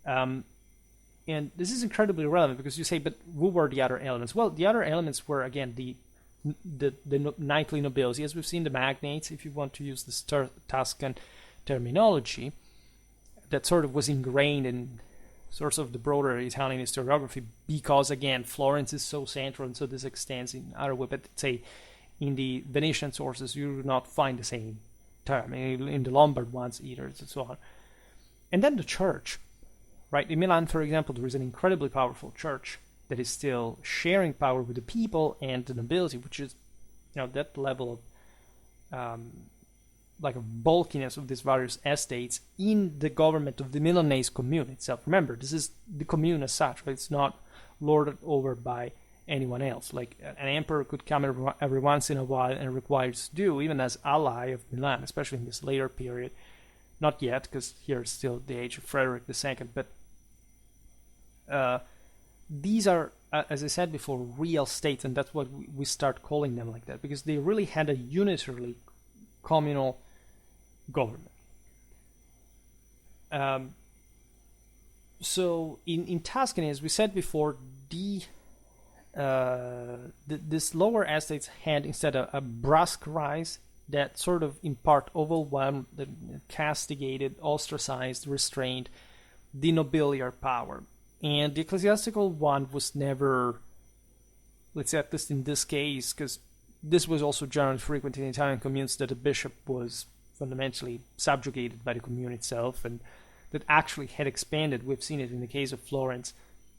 And this is incredibly relevant because you say, but who were the other elements? Well, the other elements were, again, the knightly nobility, as we've seen, the magnates, if you want to use this Tuscan terminology, that sort of was ingrained in source of the broader Italian historiography, because again Florence is so central, and so this extends in other way. But say in the Venetian sources you do not find the same term, in the Lombard ones either, and so on. And then the church, right? In Milan, for example, there is an incredibly powerful church that is still sharing power with the people and the nobility, which is, that level of like a bulkiness of these various estates in the government of the Milanese commune itself. Remember, this is the commune as such, right? It's not lorded over by anyone else. Like an emperor could come every once in a while and required to do, even as ally of Milan, especially in this later period. Not yet, because here it's still the age of Frederick II, but these are, as I said before, real states, and that's what we start calling them like that, because they really had a unitarily communal government. So in Tuscany, as we said before, this lower estates had instead a brusque rise that sort of in part overwhelmed, castigated, ostracized, restrained the nobiliar power. And the ecclesiastical one was never, let's say at least in this case, because this was also generally frequent in Italian communes, that a bishop was fundamentally subjugated by the commune itself, and that actually had expanded. We've seen it in the case of Florence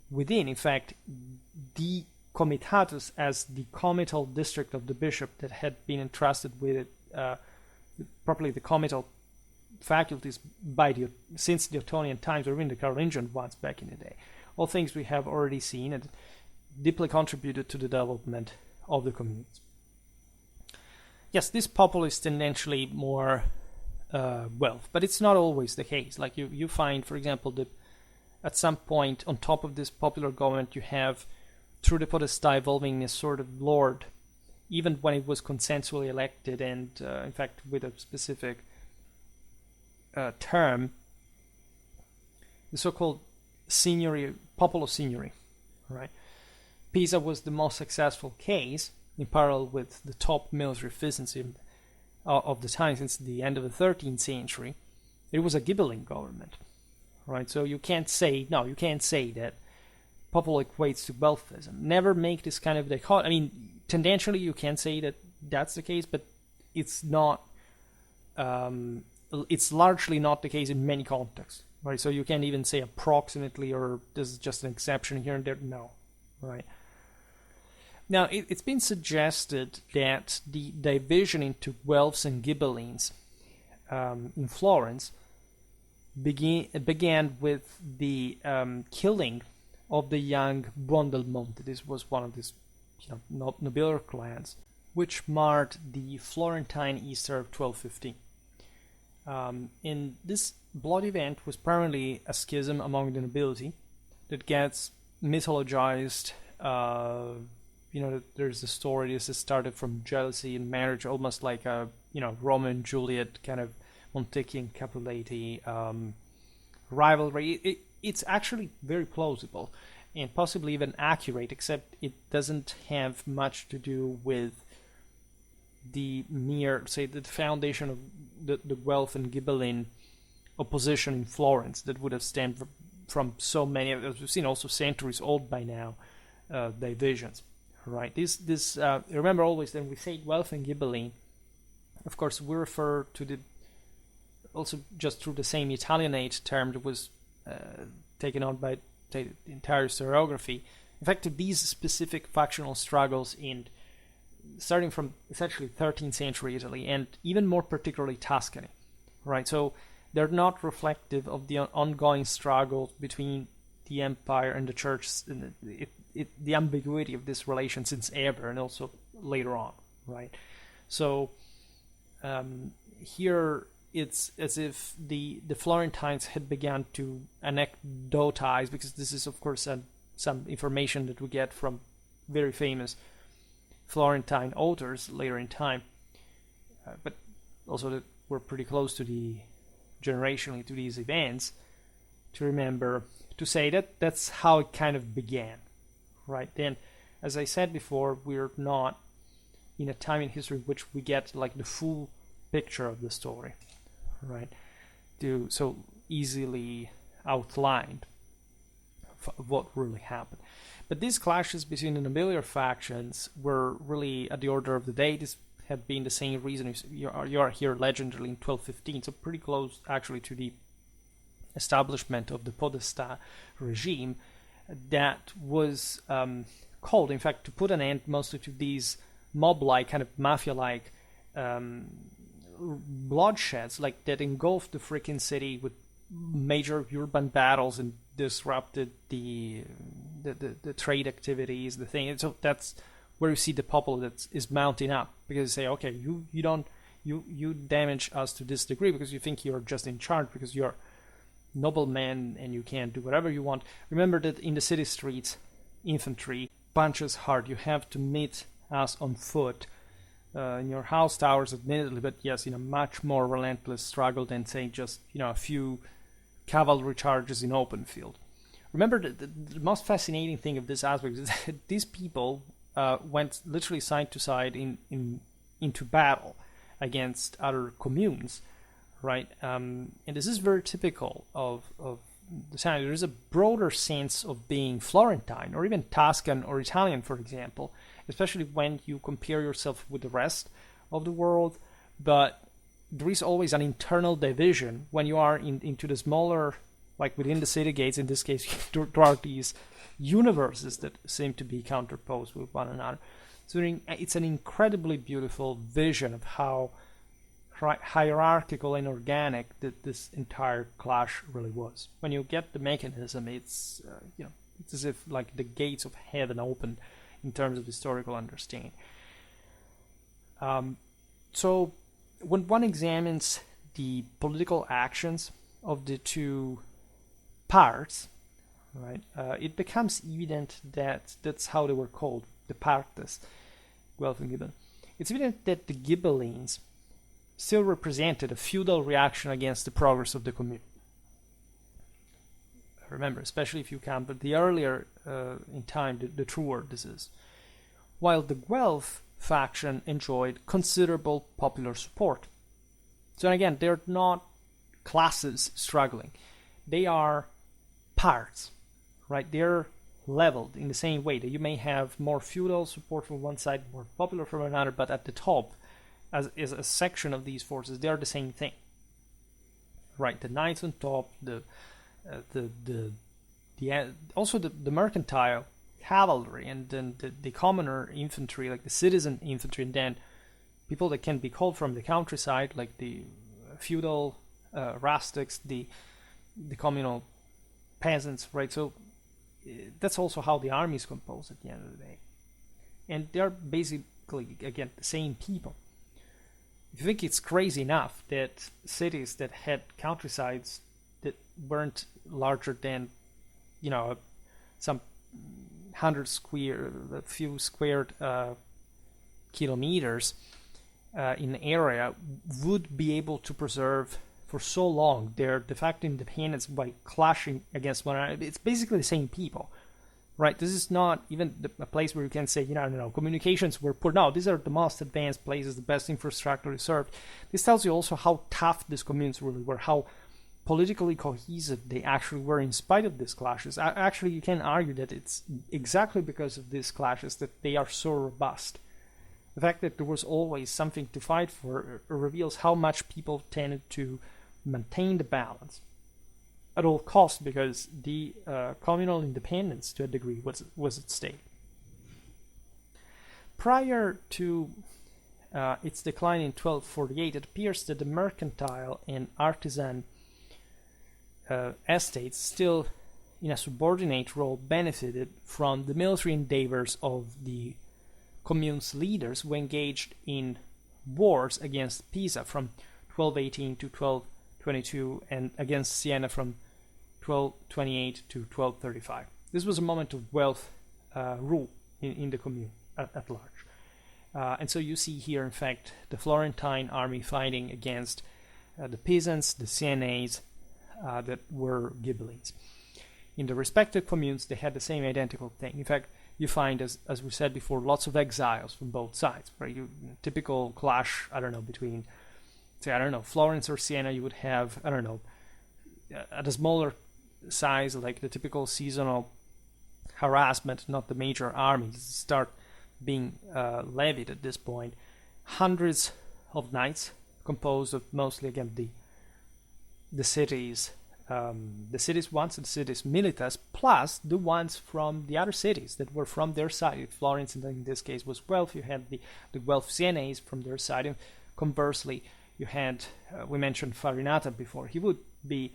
within, in fact, the comitatus as the comital district of the bishop that had been entrusted with it, properly the comital faculties since the Ottonian times, or even the Carolingian ones back in the day. All things we have already seen and deeply contributed to the development of the communes. Yes, this popolo is tendentially more wealth, but it's not always the case. Like you find, for example, that at some point on top of this popular government, you have, through the podestà, evolving a sort of lord, even when it was consensually elected, and in fact with a specific term, the so-called signory, popolo signory, right? Pisa was the most successful case, in parallel with the top military efficiency of the time since the end of the 13th century. It was a Ghibelline government, right? So you can't say that popolo equates to Guelphism. Never make this kind of dichotomy. I mean, tendentially you can say that that's the case, but it's not. It's largely not the case in many contexts, right? So you can't even say approximately, or this is just an exception here and there. No, right? Now, it's been suggested that the division into Guelphs and Ghibellines in Florence began with the killing of the young Buondelmonte. This was one of these, nobiliar clans, which marked the Florentine Easter of 1215. And this blood event was primarily a schism among the nobility that gets mythologized. There's the story. This is started from jealousy and marriage, almost like a Romeo and Juliet kind of Montecchi and Capuletti rivalry. It's actually very plausible and possibly even accurate, except it doesn't have much to do with the mere, say, the foundation of the Guelph and Ghibelline opposition in Florence that would have stemmed from so many, as we've seen, also centuries old by now, divisions. Right. This remember always that when we say Guelph and Ghibelline, of course we refer to the also just through the same Italianate term that was taken on by the entire historiography. In fact, to these specific factional struggles starting from essentially 13th century Italy, and even more particularly Tuscany. Right. So they're not reflective of the ongoing struggle between the empire and the church. The ambiguity of this relation since ever, and also later on, right? So here it's as if the Florentines had begun to anecdotize, because this is of course some information that we get from very famous Florentine authors later in time, but also that we're pretty close to generationally to these events, to remember to say that that's how it kind of began. Right, then, as I said before, we're not in a time in history in which we get like the full picture of the story, right? So easily outlined of what really happened. But these clashes between the nobiliar factions were really at the order of the day. This had been the same reason you are here legendarily in 1215, so pretty close actually to the establishment of the podestà regime that was called, in fact, to put an end mostly to these mob-like, kind of mafia-like bloodsheds like that engulfed the freaking city with major urban battles and disrupted the trade activities, the thing. And so that's where you see the popolo that is mounting up, because they say, okay, you damage us to this degree because you think you're just in charge, because you're noblemen and you can do whatever you want. Remember that in the city streets, infantry punches hard. You have to meet us on foot in your house towers, admittedly, but yes, in a much more relentless struggle than, say, just a few cavalry charges in open field. Remember, the most fascinating thing of this aspect is that these people went literally side to side into battle against other communes, right? And this is very typical of the Senate. There is a broader sense of being Florentine or even Tuscan or Italian, for example, especially when you compare yourself with the rest of the world. But there is always an internal division when you are into the smaller, like within the city gates. In this case, there are these universes that seem to be counterposed with one another. So it's an incredibly beautiful vision of how hierarchical and organic that this entire clash really was. When you get the mechanism, it's it's as if like the gates of heaven opened in terms of historical understanding. So when one examines the political actions of the two parts, right, it becomes evident that that's how they were called, the partes, Guelph and Ghibelline. It's evident that the Ghibellines still represented a feudal reaction against the progress of the commune. Remember, especially if you count the earlier in time, the truer this is. While the Guelph faction enjoyed considerable popular support. So again, they're not classes struggling. They are parts, right? They're leveled in the same way that you may have more feudal support from one side, more popular from another, but at the top, as is a section of these forces, they are the same thing, right? The knights on top, also the mercantile cavalry, and then the commoner infantry, like the citizen infantry, and then people that can be called from the countryside, like the feudal rustics, the communal peasants, right? So that's also how the army is composed at the end of the day, and they're basically, again, the same people. If you think it's crazy enough that cities that had countrysides that weren't larger than, some a few squared kilometers in area would be able to preserve for so long their de facto independence by clashing against one another. It's basically the same people, right? This is not even a place where you can say, communications were poor. No, these are the most advanced places, the best infrastructure is served. This tells you also how tough these communes really were, how politically cohesive they actually were in spite of these clashes. Actually, you can argue that it's exactly because of these clashes that they are so robust. The fact that there was always something to fight for reveals how much people tended to maintain the balance at all costs, because the communal independence, to a degree, was at stake. Prior to its decline in 1248, it appears that the mercantile and artisan estates, still in a subordinate role, benefited from the military endeavors of the commune's leaders, who engaged in wars against Pisa from 1218 to 1222 and against Siena from 1228 to 1235. This was a moment of wealth rule in the commune at large. And so you see here, in fact, the Florentine army fighting against the peasants, the Sienese, that were Ghibellines. In the respective communes, they had the same identical thing. In fact, you find, as we said before, lots of exiles from both sides. Right? Typical clash, between, say, Florence or Siena, you would have, at a smaller size, like the typical seasonal harassment, not the major armies, start being levied at this point. Hundreds of knights, composed of mostly, again, the city's the cities ones, the cities militas, plus the ones from the other cities that were from their side. Florence, in this case, was Guelph. You had the Guelphs Ghibellines from their side. And conversely, you had, we mentioned Farinata before. He would be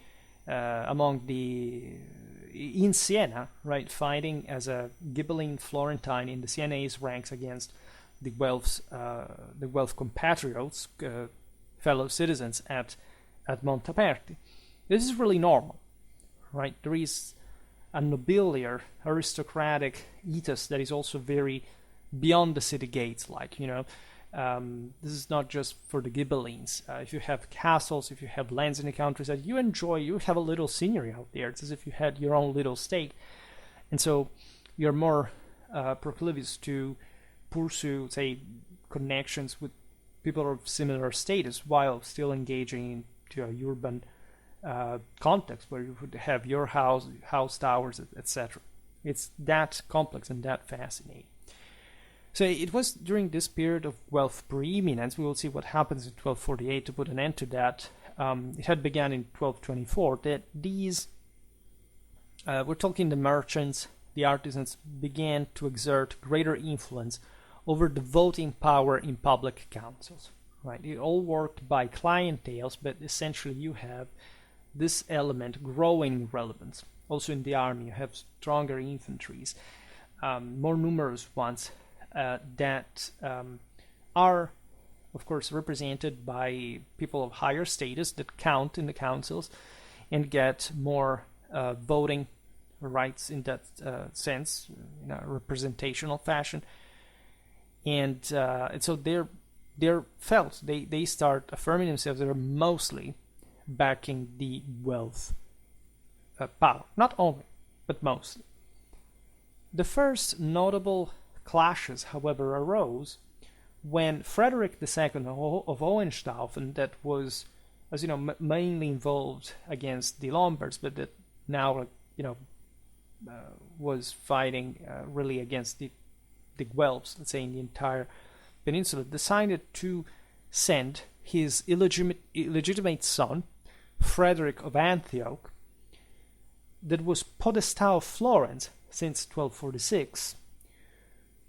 among in Siena, right, fighting as a Ghibelline Florentine in the Sienese ranks against the Guelph compatriots, fellow citizens at Montaperti. This is really normal, right? There is a nobiliar, aristocratic ethos that is also very beyond the city gates, this is not just for the Ghibellines. If you have castles, if you have lands in the countryside, you have a little scenery out there. It's as if you had your own little state. And so you're more proclivious to pursue, say, connections with people of similar status while still engaging into a urban context where you would have your house towers, etc. It's that complex and that fascinating. So it was during this period of Guelph preeminence, we will see what happens in 1248 to put an end to that. It had begun in 1224 that these, we're talking the merchants, the artisans, began to exert greater influence over the voting power in public councils. Right? It all worked by clienteles, but essentially you have this element growing in relevance. Also in the army, you have stronger infantries, more numerous ones, that are, of course, represented by people of higher status that count in the councils and get more voting rights in that sense, in a representational fashion. And so they're felt. They start affirming themselves. They're mostly backing the Guelph power. Not only, but mostly. The first notable clashes, however, arose when Frederick II of Hohenstaufen, that was, as you know, mainly involved against the Lombards, but that now, was fighting really against the Guelphs, let's say, in the entire peninsula, decided to send his illegitimate son, Frederick of Antioch, that was podestà of Florence since 1246,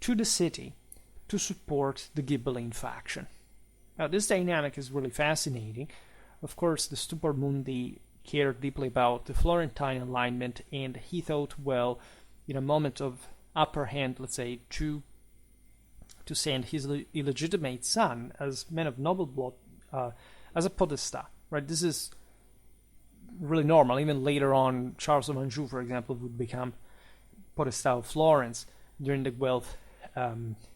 to the city to support the Ghibelline faction. Now, this dynamic is really fascinating. Of course, the Stupor Mundi cared deeply about the Florentine alignment, and he thought, well, in a moment of upper hand, let's say, to send his illegitimate son as man of noble blood, as a podestà. Right? This is really normal. Even later on, Charles of Anjou, for example, would become podestà of Florence during the Guelph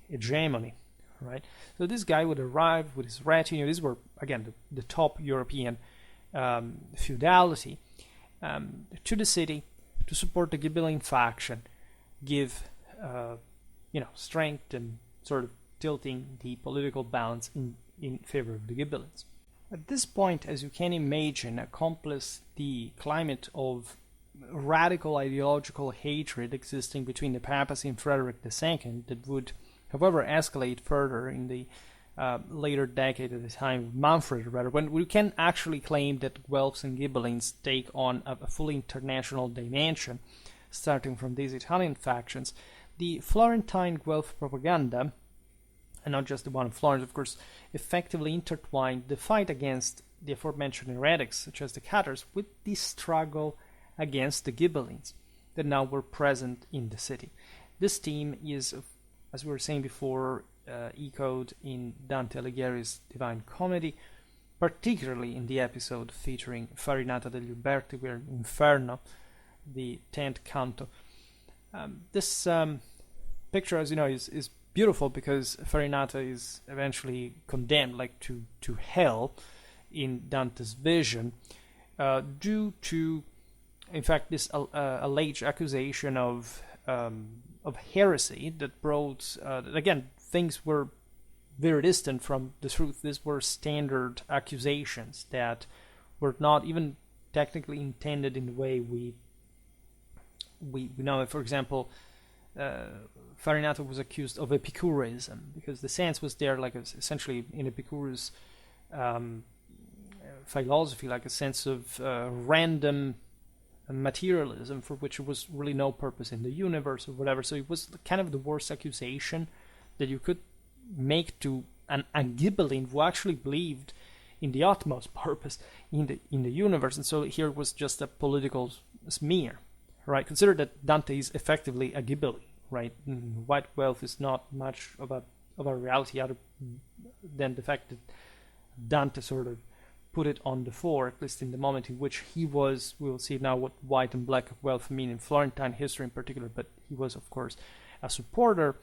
hegemony, right? So this guy would arrive with his retinue. These were, again, the top European feudality, to the city to support the Ghibelline faction, give strength and sort of tilting the political balance in favor of the Ghibellines. At this point, as you can imagine, accomplished the climate of radical ideological hatred existing between the papacy and Frederick II that would, however, escalate further in the later decade at the time of Manfred, rather, when we can actually claim that Guelphs and Ghibellines take on a fully international dimension, starting from these Italian factions. The Florentine Guelph propaganda, and not just the one of Florence, of course, effectively intertwined the fight against the aforementioned heretics, such as the Catars, with the struggle against the Ghibellines that now were present in the city. This theme is, as we were saying before, echoed in Dante Alighieri's Divine Comedy, particularly in the episode featuring Farinata degli Uberti, where Inferno, the 10th canto. This picture, as you know, is beautiful because Farinata is eventually condemned, to hell in Dante's vision, due to, in fact, this alleged accusation of heresy that brought, again, things were very distant from the truth. These were standard accusations that were not even technically intended in the way we know it. For example, Farinata was accused of Epicureanism because the sense was there, like essentially in Epicurus' philosophy, like a sense of random materialism for which there was really no purpose in the universe or whatever. So it was kind of the worst accusation that you could make to a Ghibelline who actually believed in the utmost purpose in the universe. And so here was just a political smear, right? Consider that Dante is effectively a Ghibelline, right? White Guelph is not much of a reality other than the fact that Dante sort of put it on the fore, at least in the moment in which he was. We will see now what white and black Guelph mean in Florentine history in particular, but he was, of course, a supporter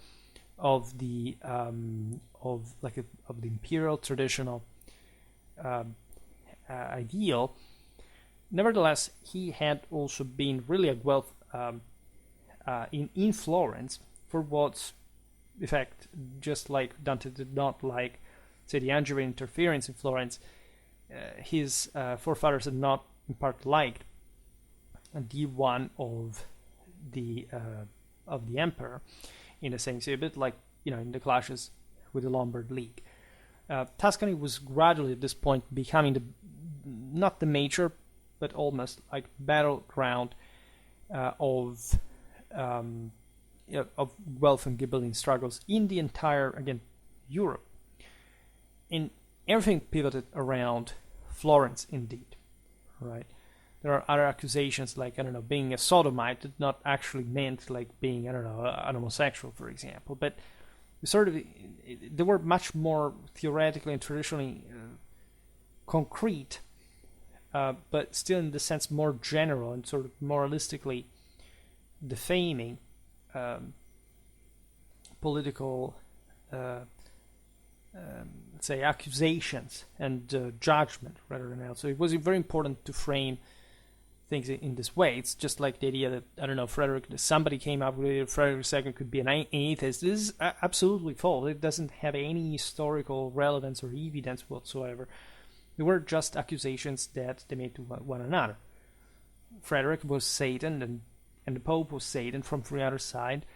of the imperial traditional ideal. Nevertheless, he had also been really a Guelph in Florence for what's, in fact, just like Dante did not like, say, the Angevin interference in Florence, his forefathers had not in part liked the one of the emperor, in a sense, a bit like, in the clashes with the Lombard League. Tuscany was gradually at this point becoming not the major, but almost like battleground of Guelph and Ghibelline struggles in the entire, again, Europe. And everything pivoted around Florence, indeed, right? There are other accusations like, being a sodomite that not actually meant like being, an homosexual, for example, but they were much more theoretically and traditionally concrete, but still in the sense more general and sort of moralistically defaming political, say, accusations and judgment rather than else. So it was very important to frame things in this way. It's just like the idea that, somebody came up with it, Frederick II could be an atheist. This is absolutely false. It doesn't have any historical relevance or evidence whatsoever. They were just accusations that they made to one another. Frederick was Satan, and the Pope was Satan from the other side.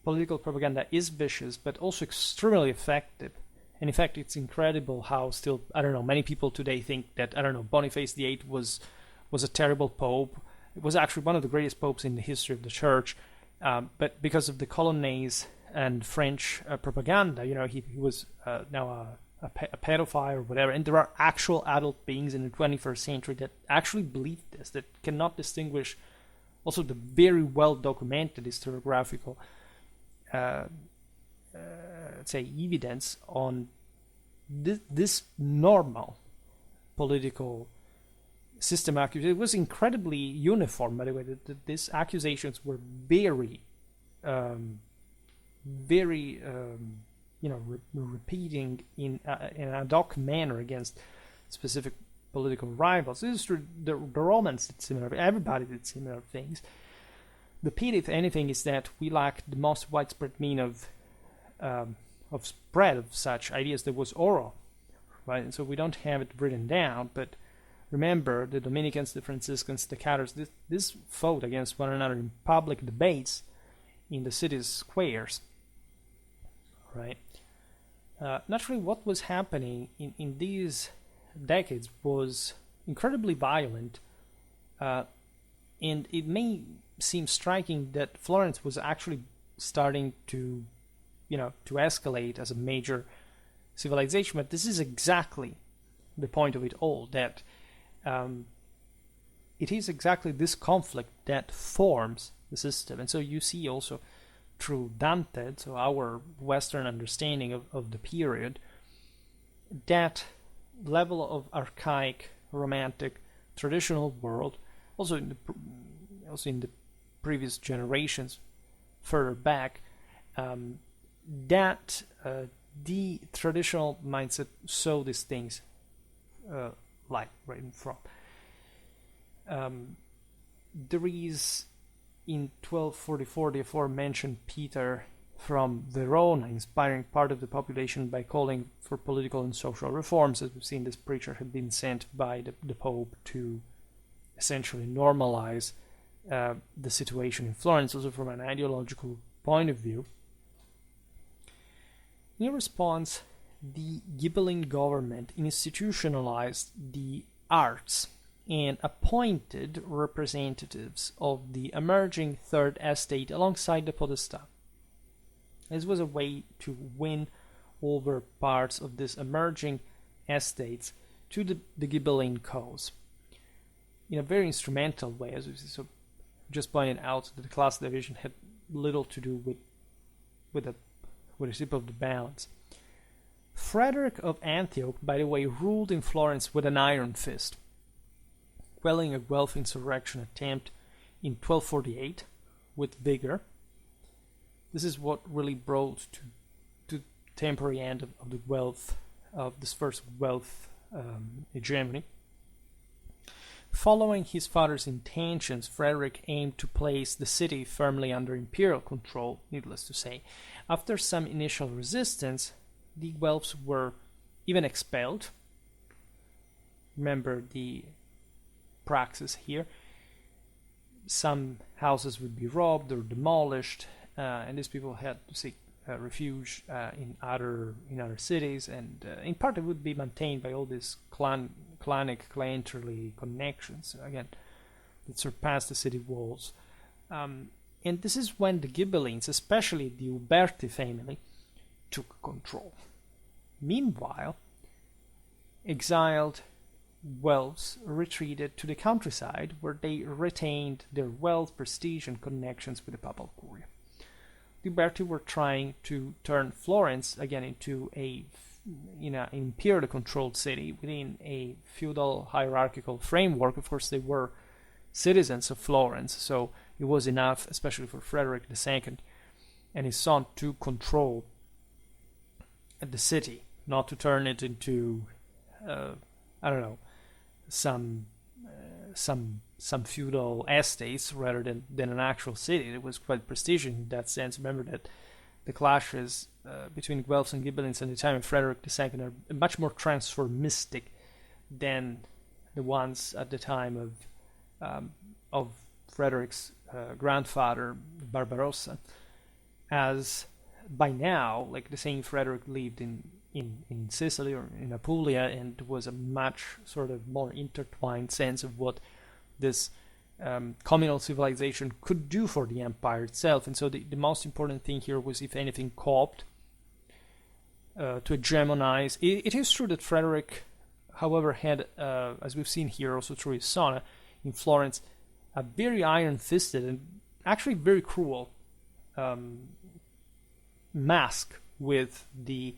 Political propaganda is vicious, but also extremely effective. And in fact, it's incredible how still, many people today think that, Boniface VIII was a terrible pope. It was actually one of the greatest popes in the history of the church. But because of the colonnades and French propaganda, he was now a pedophile or whatever. And there are actual adult beings in the 21st century that actually believe this, that cannot distinguish also the very well documented historiographical say, evidence on this normal political system accusation. It was incredibly uniform, by the way. These accusations were very, repeating in an ad hoc manner against specific political rivals. This is true. The Romans did similar. Everybody did similar things. The pity, if anything, is that we lack the most widespread mean of spread of such ideas that was oral, right? And so we don't have it written down, but remember, the Dominicans, the Franciscans, the Catholics, this fought against one another in public debates in the city's squares, right? Naturally, what was happening in these decades was incredibly violent, and it may seem striking that Florence was actually starting to escalate as a major civilization, but this is exactly the point of it all, that it is exactly this conflict that forms the system. And so you see also through Dante, so our Western understanding of the period, that level of archaic, romantic, traditional world, also in the previous generations further back, that the traditional mindset saw these things like right in front. There is in 1244 the aforementioned Peter from Verona inspiring part of the population by calling for political and social reforms. As we've seen, this preacher had been sent by the Pope to essentially normalize the situation in Florence, also from an ideological point of view. In response, the Ghibelline government institutionalized the arts and appointed representatives of the emerging Third Estate alongside the podestà. This was a way to win over parts of these emerging estates to the Ghibelline cause in a very instrumental way, as we just pointed out that the class division had little to do with the tip of the balance. Frederick of Antioch, by the way, ruled in Florence with an iron fist, quelling a Guelph insurrection attempt in 1248 with vigor. This is what really brought to temporary end of the Guelph, of this first Guelph hegemony. Following his father's intentions, Frederick aimed to place the city firmly under imperial control, needless to say. After some initial resistance, the Guelphs were even expelled. Remember the praxis here. Some houses would be robbed or demolished, and these people had to seek refuge in other cities, and in part it would be maintained by all these clienterly connections, again, that surpassed the city walls. And this is when the Ghibellines, especially the Uberti family, took control. Meanwhile, exiled Guelphs retreated to the countryside, where they retained their wealth, prestige, and connections with the papal curia. The Uberti were trying to turn Florence again into a imperially controlled city within a feudal hierarchical framework. Of course, they were citizens of Florence, so it was enough, especially for Frederick II and his son, to control the city, not to turn it into some feudal estates rather than an actual city. It was quite prestigious in that sense. Remember that the clashes between Guelphs and Ghibellines at the time of Frederick II are much more transformistic than the ones at the time of Frederick's grandfather Barbarossa, as by now, like the same Frederick lived in Sicily or in Apulia, and was a much sort of more intertwined sense of what this communal civilization could do for the empire itself. And so the most important thing here was, if anything, co-opt to hegemonize. It is true that Frederick, however, had, as we've seen here also through his son in Florence, a very iron-fisted and actually very cruel mask with the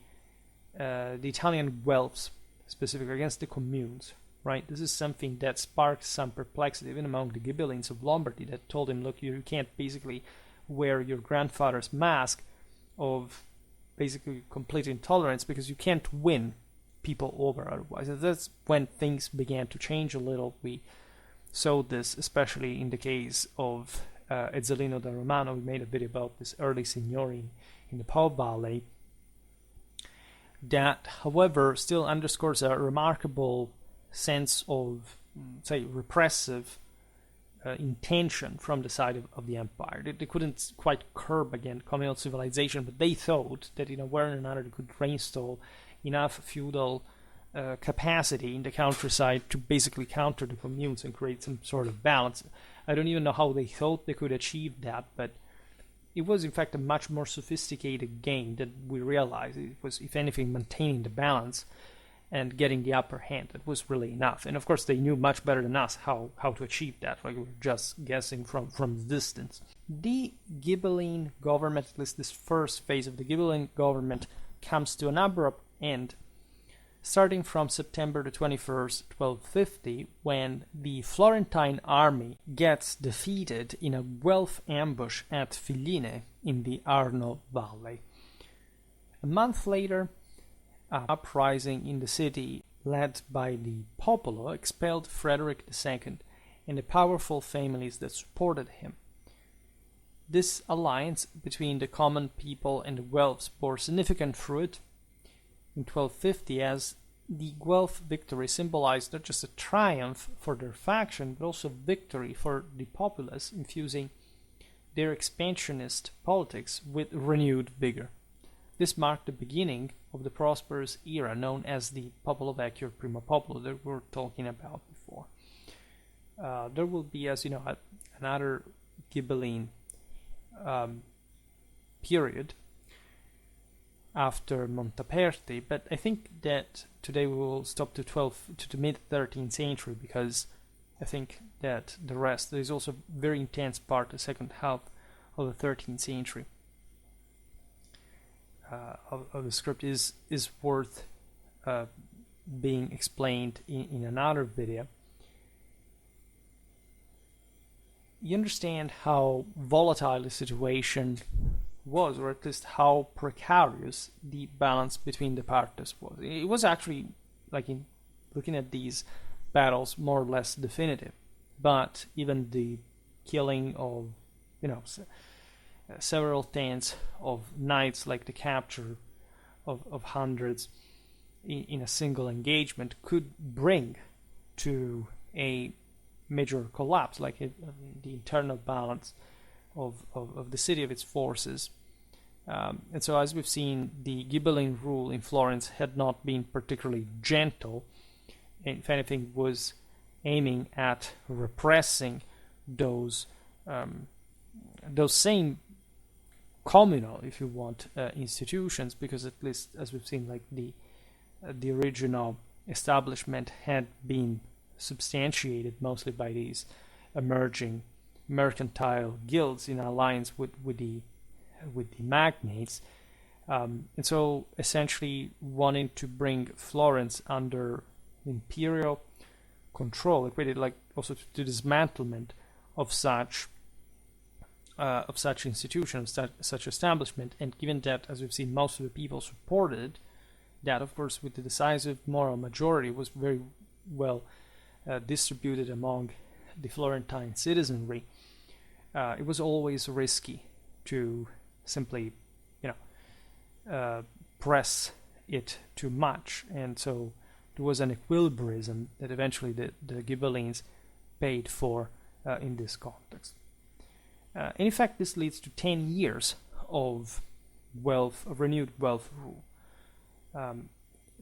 Italian Guelphs, specifically against the communes. Right, this is something that sparked some perplexity even among the Ghibellines of Lombardy, that told him, look, you can't basically wear your grandfather's mask of basically complete intolerance, because you can't win people over otherwise. And that's when things began to change a little. We saw this especially in the case of Ezzelino da Romano. We made a video about this early signori in the Po Valley. That, however, still underscores a remarkable sense of, say, repressive intention from the side of the empire. They couldn't quite curb, again, communal civilization, but they thought that in a way or another they could reinstall enough feudal capacity in the countryside to basically counter the communes and create some sort of balance. I don't even know how they thought they could achieve that, but it was in fact a much more sophisticated game than we realized. It was, if anything, maintaining the balance and getting the upper hand. That was really enough. And of course they knew much better than us how to achieve that. Like, we were just guessing from the distance. The Ghibelline government, at least this first phase of the Ghibelline government, comes to an abrupt end starting from September the 21st, 1250, when the Florentine army gets defeated in a Guelph ambush at Filline in the Arno Valley. A month later, an uprising in the city led by the Popolo expelled Frederick II and the powerful families that supported him. This alliance between the common people and the Guelphs bore significant fruit in 1250, as the Guelph victory symbolized not just a triumph for their faction, but also victory for the populace, infusing their expansionist politics with renewed vigor. this marked the beginning of the prosperous era known as the Popolo Vecchio or Primo Popolo that we were talking about before. There will be, as you know, another Ghibelline period after Montaperti, but I think that today we will stop to the mid 13th century, because I think that the rest, there is also a very intense part, the second half of the 13th century of the script is worth being explained in another video. You understand how volatile the situation was, or at least how precarious the balance between the parties was. It was actually, like in looking at these battles, more or less definitive. But even the killing of, several tens of knights, like the capture of hundreds in a single engagement, could bring to a major collapse, like the internal balance of the city, of its forces. And so, as we've seen, the Ghibelline rule in Florence had not been particularly gentle. If anything, was aiming at repressing those same communal, if you want, institutions, because at least, as we've seen, like the original establishment had been substantiated mostly by these emerging mercantile guilds in alliance with the magnates, and so essentially wanting to bring Florence under imperial control, equated like also to dismantlement of such institutions, such establishment. And given that, as we've seen, most of the people supported that, of course, with the decisive moral majority, was very well distributed among the Florentine citizenry. It was always risky to simply, press it too much, and so there was an equilibrism that eventually the Ghibellines paid for in this context. And in fact, this leads to 10 years of renewed Guelph rule.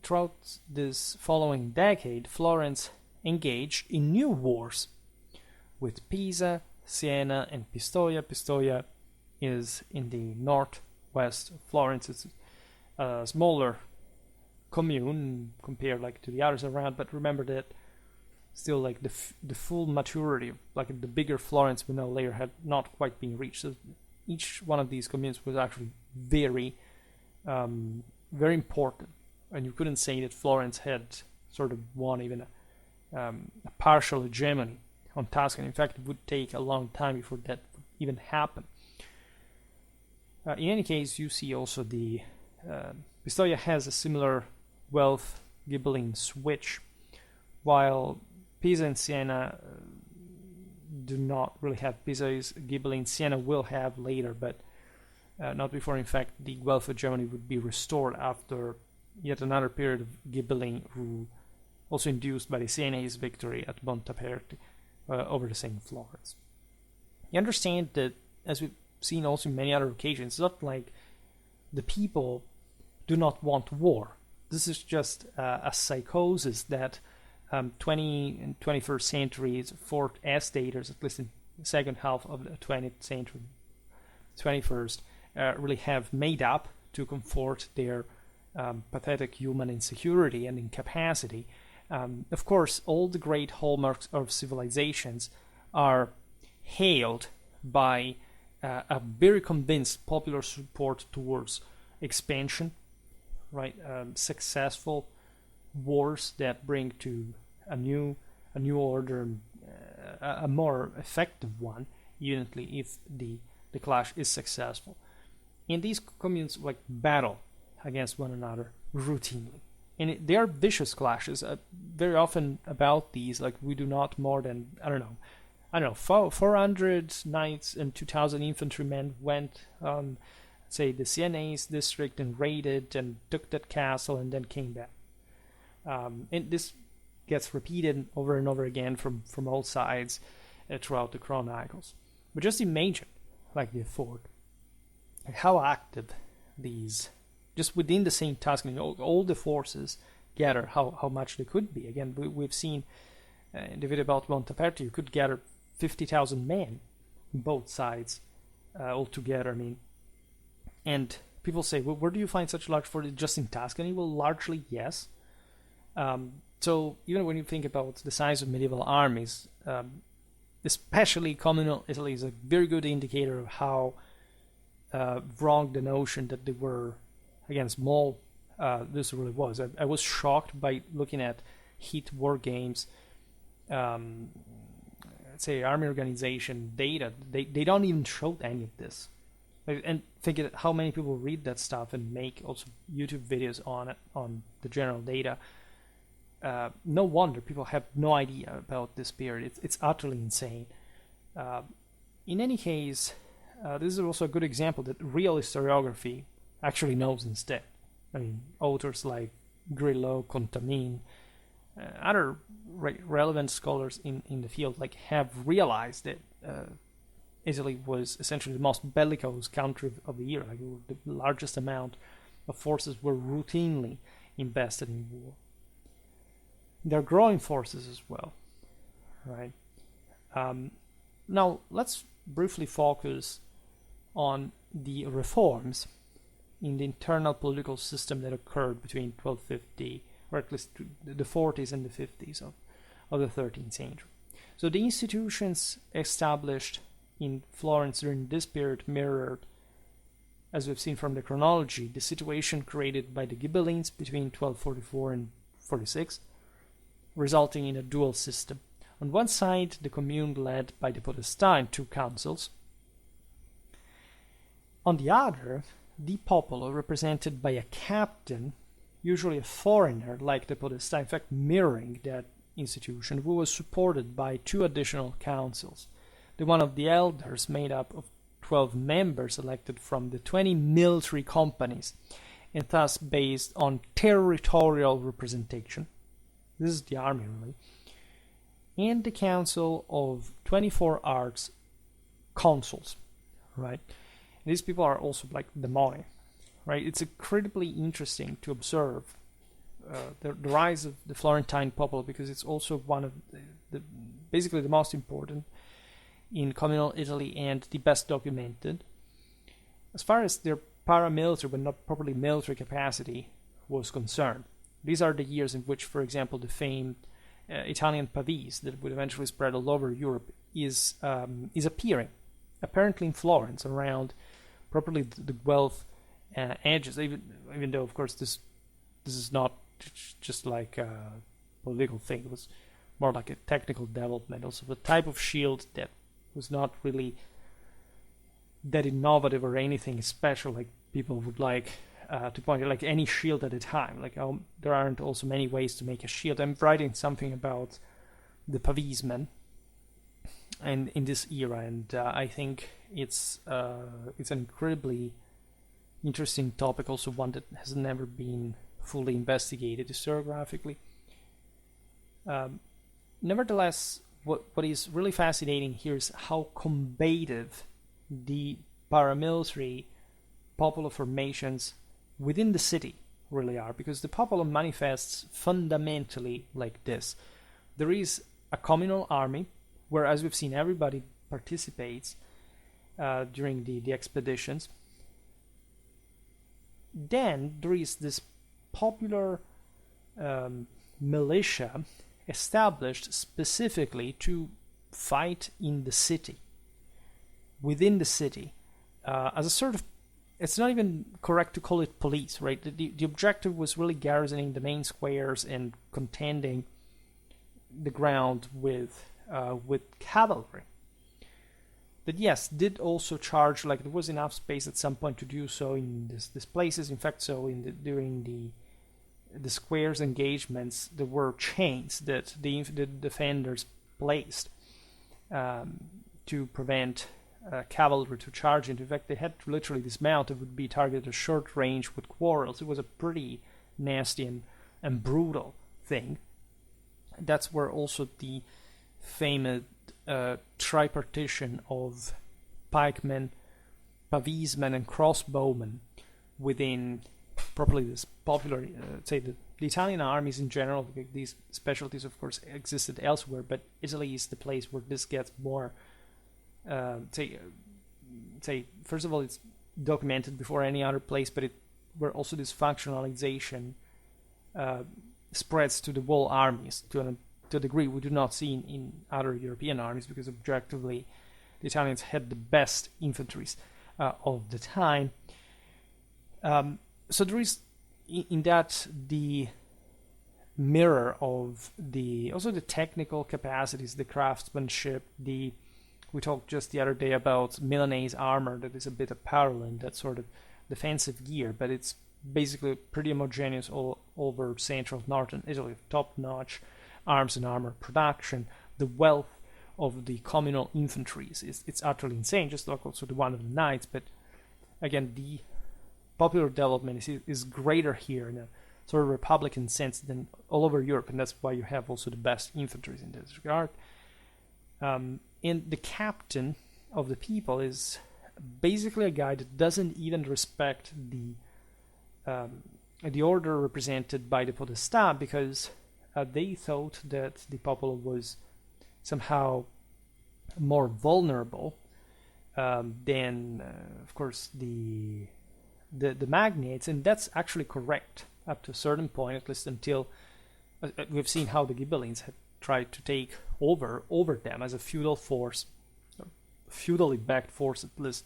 Throughout this following decade, Florence engaged in new wars with Pisa, Siena, and Pistoia. Pistoia is in the northwest of Florence. It's a smaller commune compared like to the others around, but remember that still like the full maturity of like the bigger Florence we know later had not quite been reached. So each one of these communes was actually very very important, and you couldn't say that Florence had sort of won even a partial hegemony on Tuscany. In fact, it would take a long time before that would even happen. In any case, you see also the Pistoia has a similar Guelph Ghibelline switch, while Pisa and Siena do not really have. Pisa is Ghibelline, Siena will have later, but not before. In fact, the Guelph hegemony would be restored after yet another period of Ghibelline rule, also induced by the Sienese victory at Montaperti over the same Florence. You understand that, as we've seen also in many other occasions, it's not like the people do not want war. This is just a psychosis that 20 and 21st centuries fourth estaters, at least in the second half of the 20th century, 21st, really have made up to comfort their pathetic human insecurity and incapacity. Of course, all the great hallmarks of civilizations are hailed by a very convinced popular support towards expansion, right? Successful wars that bring to a new order, a more effective one, unitly, if the clash is successful. And these communes like battle against one another routinely. And they are vicious clashes. Very often about these, like we do not more than, I don't know, 400 knights and 2,000 infantrymen went on, say, the Sienese district and raided and took that castle and then came back. And this gets repeated over and over again from all sides throughout the chronicles. But just imagine, like the effort, how active these just within the same Tuscany, all the forces gather how much they could be. Again, we've seen in the video about Monteperti, you could gather 50,000 men, both sides, all together. I mean, and people say, well, where do you find such large forces? Just in Tuscany? Well, largely yes. So even when you think about the size of medieval armies, especially communal Italy is a very good indicator of how wrong the notion that they were, again, small, this really was. I was shocked by looking at heat war games, let's say army organization data. They don't even show any of this. And thinking how many people read that stuff and make also YouTube videos on it, on the general data. No wonder people have no idea about this period. It's utterly insane. In any case, this is also a good example that real historiography actually knows instead. I mean, authors like Grillo, Contamine, other relevant scholars in the field have realized that Italy was essentially the most bellicose country of the year. The largest amount of forces were routinely invested in war. There are growing forces as well, right? Now, let's briefly focus on the reforms in the internal political system that occurred between 1250, or at least the 40s and the 50s of the 13th century. So the institutions established in Florence during this period mirrored, as we've seen from the chronology, the situation created by the Ghibellines between 1244 and 46, resulting in a dual system. On one side, the commune led by the podestà and two councils. On the other, the popolo, represented by a captain, usually a foreigner like the podestà, in fact mirroring that institution, who was supported by two additional councils. The one of the elders, made up of 12 members elected from the 20 military companies, and thus based on territorial representation. This is the army, really. And the council of 24 arts consuls, right? And these people are also like demonic, right? It's incredibly interesting to observe the rise of the Florentine popolo, because it's also one of basically the most important in communal Italy and the best documented. As far as their paramilitary, but not properly military capacity was concerned. These are the years in which, for example, the famed Italian pavese that would eventually spread all over Europe is appearing, apparently in Florence, around properly the Guelph edges. Even though, of course, this is not just like a political thing. It was more like a technical development. Also, the type of shield that was not really that innovative or anything special, like people would like to point out, like any shield at a time. Like there aren't also many ways to make a shield. I'm writing something about the pavesman and in this era, and I think it's an incredibly interesting topic, also one that has never been fully investigated historiographically. Nevertheless, what is really fascinating here is how combative the paramilitary popolo formations within the city really are, because the popolo manifests fundamentally like this. There is a communal army where, as we've seen, everybody participates during the expeditions. Then there is this popular militia established specifically to fight in the city, within the city, as a sort of, it's not even correct to call it police, right? The objective was really garrisoning the main squares and contending the ground with cavalry. That, yes, did also charge, like there was enough space at some point to do so in these places. In fact, so during the squares engagements, there were chains that the defenders placed to prevent cavalry to charge into. In fact, they had to literally dismount. It would be targeted at short range with quarrels. It was a pretty nasty and brutal thing. That's where also the famous tripartition of pikemen, pavesmen, and crossbowmen within properly this popular, say the Italian armies in general. These specialties, of course, existed elsewhere, but Italy is the place where this gets more. Say first of all, it's documented before any other place, but where also this functionalization spreads to the whole armies to a degree we do not see in other European armies, because objectively the Italians had the best infantries of the time. So there is in that the mirror of also the technical capacities, the craftsmanship, we talked just the other day about Milanese armor that is a bit apparel in that sort of defensive gear, but it's basically pretty homogeneous all over central northern Italy, top-notch arms and armor production. The wealth of the communal infantries it's utterly insane, just like also the one of the knights, but again, the popular development is greater here in a sort of republican sense than all over Europe, and that's why you have also the best infantries in this regard. And the captain of the people is basically a guy that doesn't even respect the order represented by the podestà, because they thought that the popolo was somehow more vulnerable than, of course, the magnates, and that's actually correct up to a certain point, at least until we've seen how the Ghibellines had tried to take over them as a feudal force, feudally backed force at least,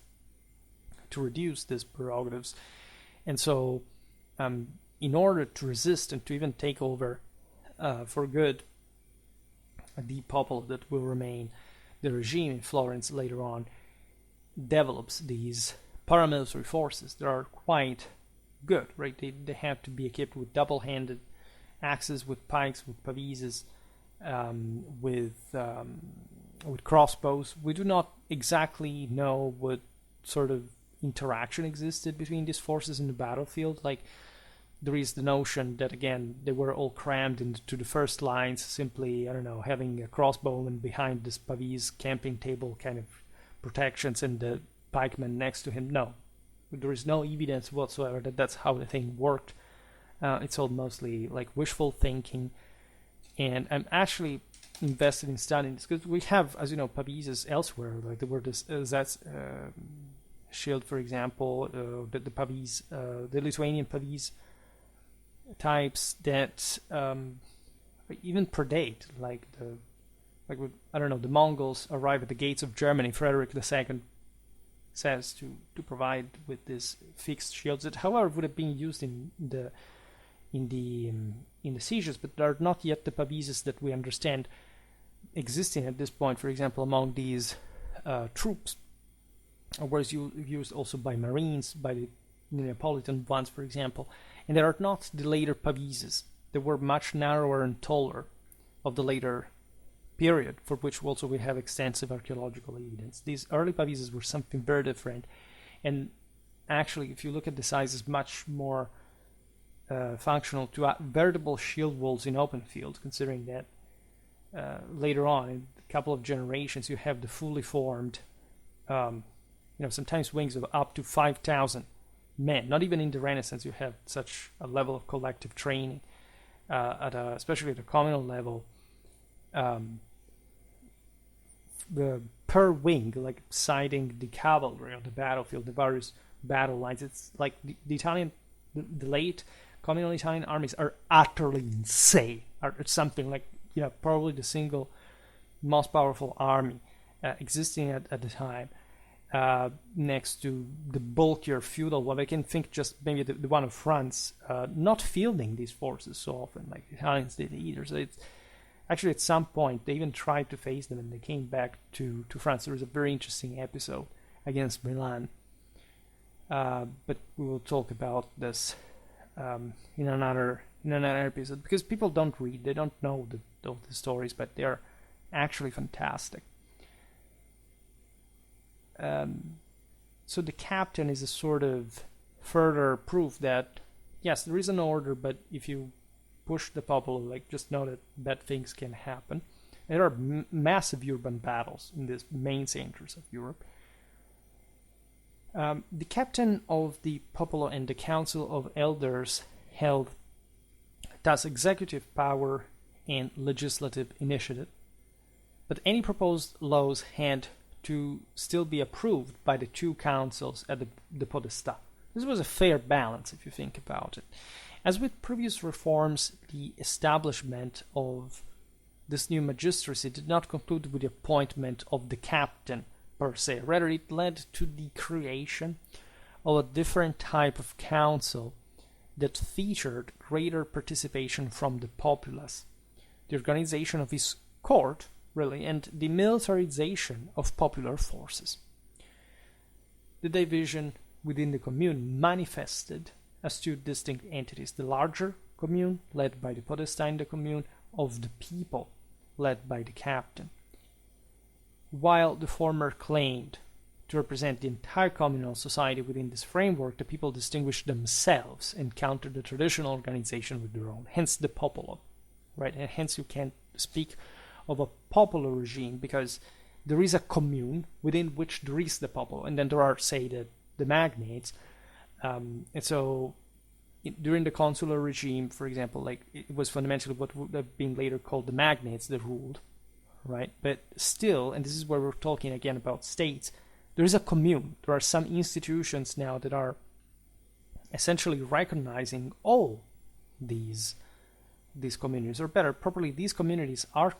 to reduce these prerogatives. And so in order to resist and to even take over for good the popolo that will remain the regime in Florence later on, develops these paramilitary forces that are quite good, right? They have to be equipped with double-handed axes, with pikes, with pavises, with crossbows. We do not exactly know what sort of interaction existed between these forces in the battlefield. Like, there is the notion that, again, they were all crammed into the first lines, simply, I don't know, having a crossbowman behind this pavis camping table kind of protections and the pikeman next to him. No, there is no evidence whatsoever that that's how the thing worked. It's all mostly like wishful thinking, and I'm actually invested in studying this because we have, as you know, pavises elsewhere. Like there were this that's shield, for example, the pavis, the Lithuanian pavis types that even predate, like I don't know, the Mongols arrive at the gates of Germany. Frederick II says to provide with these fixed shields that, however, would have been used in the sieges, but are not yet the pavises that we understand existing at this point. For example, among these troops, whereas used also by Marines, by the Neapolitan ones, for example, and they are not the later pavises. They were much narrower and taller of the later period, for which also we have extensive archaeological evidence. These early pavises were something very different, and actually, if you look at the sizes, much more functional to veritable shield walls in open field, considering that later on, in a couple of generations, you have the fully formed, sometimes wings of up to 5,000 men. Not even in the Renaissance you have such a level of collective training, especially at the communal level. Per wing, like siding the cavalry on the battlefield, the various battle lines. It's like the late communal Italian armies are utterly insane. It's something like, probably the single most powerful army existing at the time, next to the bulkier feudal one. I can think just maybe the one of France, not fielding these forces so often like the Italians did either. So it's actually, at some point, they even tried to face them, and they came back to France. There was a very interesting episode against Milan, but we will talk about this in another episode, because people don't read, they don't know the stories, but they are actually fantastic. So the captain is a sort of further proof that, yes, there is an order, but if you push the popolo, just know that bad things can happen. There are massive urban battles in these main centers of Europe. The captain of the Popolo and the Council of Elders held thus executive power and legislative initiative, but any proposed laws had to still be approved by the two councils at the podestà. This was a fair balance if you think about it. As with previous reforms, the establishment of this new magistracy did not conclude with the appointment of the captain per se. Rather, it led to the creation of a different type of council that featured greater participation from the populace, the organization of his court, really, and the militarization of popular forces. The division within the commune manifested as two distinct entities: the larger commune, led by the podestà, and the commune of the people, led by the captain. While the former claimed to represent the entire communal society within this framework, the people distinguished themselves and countered the traditional organization with their own, hence the popolo, right? And hence you can't speak of a popolo regime because there is a commune within which there is the popolo, and then there are, say, the magnates. And so during the consular regime, for example, like it was fundamentally what would have been later called the magnates that ruled, right? But still, and this is where we're talking again about states, there is a commune. There are some institutions now that are essentially recognizing all these communities, or better, properly, these communities are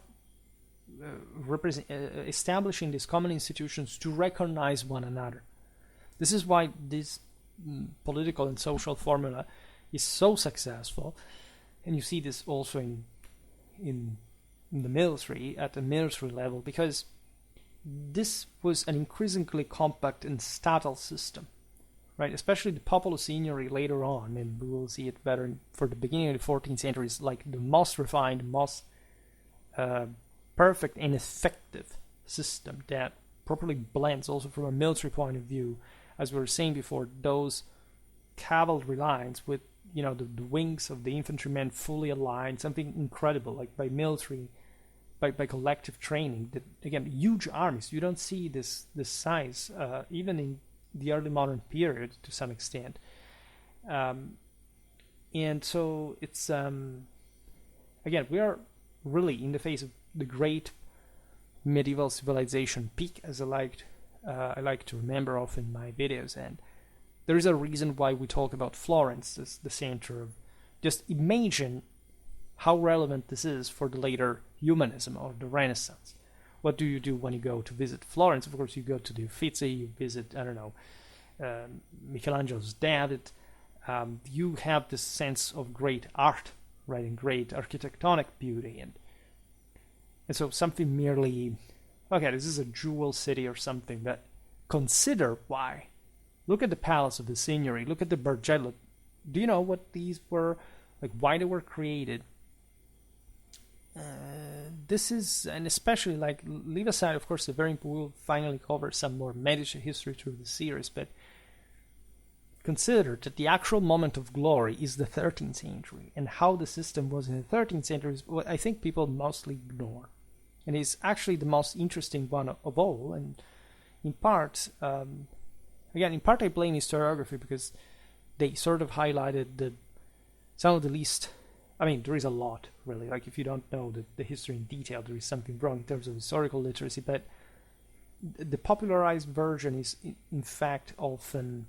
establishing these common institutions to recognize one another. This is why this political and social formula is so successful, and you see this also in the military, at the military level, because this was an increasingly compact and statal system, right? Especially the Popolo Signory later on, and we will see it better for the beginning of the 14th century, is like the most refined, most perfect and effective system that properly blends, also from a military point of view, as we were saying before, those cavalry lines with, the wings of the infantrymen fully aligned, something incredible, like by military, by collective training. That, again, huge armies. You don't see this size, even in the early modern period to some extent. And so it's, again, we are really in the face of the great medieval civilization peak, as I like to remember often in my videos, and there is a reason why we talk about Florence as the center of. Just imagine how relevant this is for the later humanism or the Renaissance. What do you do when you go to visit Florence? Of course, you go to the Uffizi, you visit, Michelangelo's dad. You have this sense of great art, right, and great architectonic beauty, and so something merely, okay, this is a jewel city or something, but consider why. Look at the palace of the Signory, look at the Bargello. Do you know what these were, like why they were created? This is, and especially, like, leave aside, of course, we'll finally cover some more Medici history through the series, but consider that the actual moment of glory is the 13th century, and how the system was in the 13th century is what I think people mostly ignore. And is actually the most interesting one of all, and in part, I blame historiography because they sort of highlighted some of the least. I mean, there is a lot, really. Like, if you don't know the history in detail, there is something wrong in terms of historical literacy. But the popularized version is, in fact, often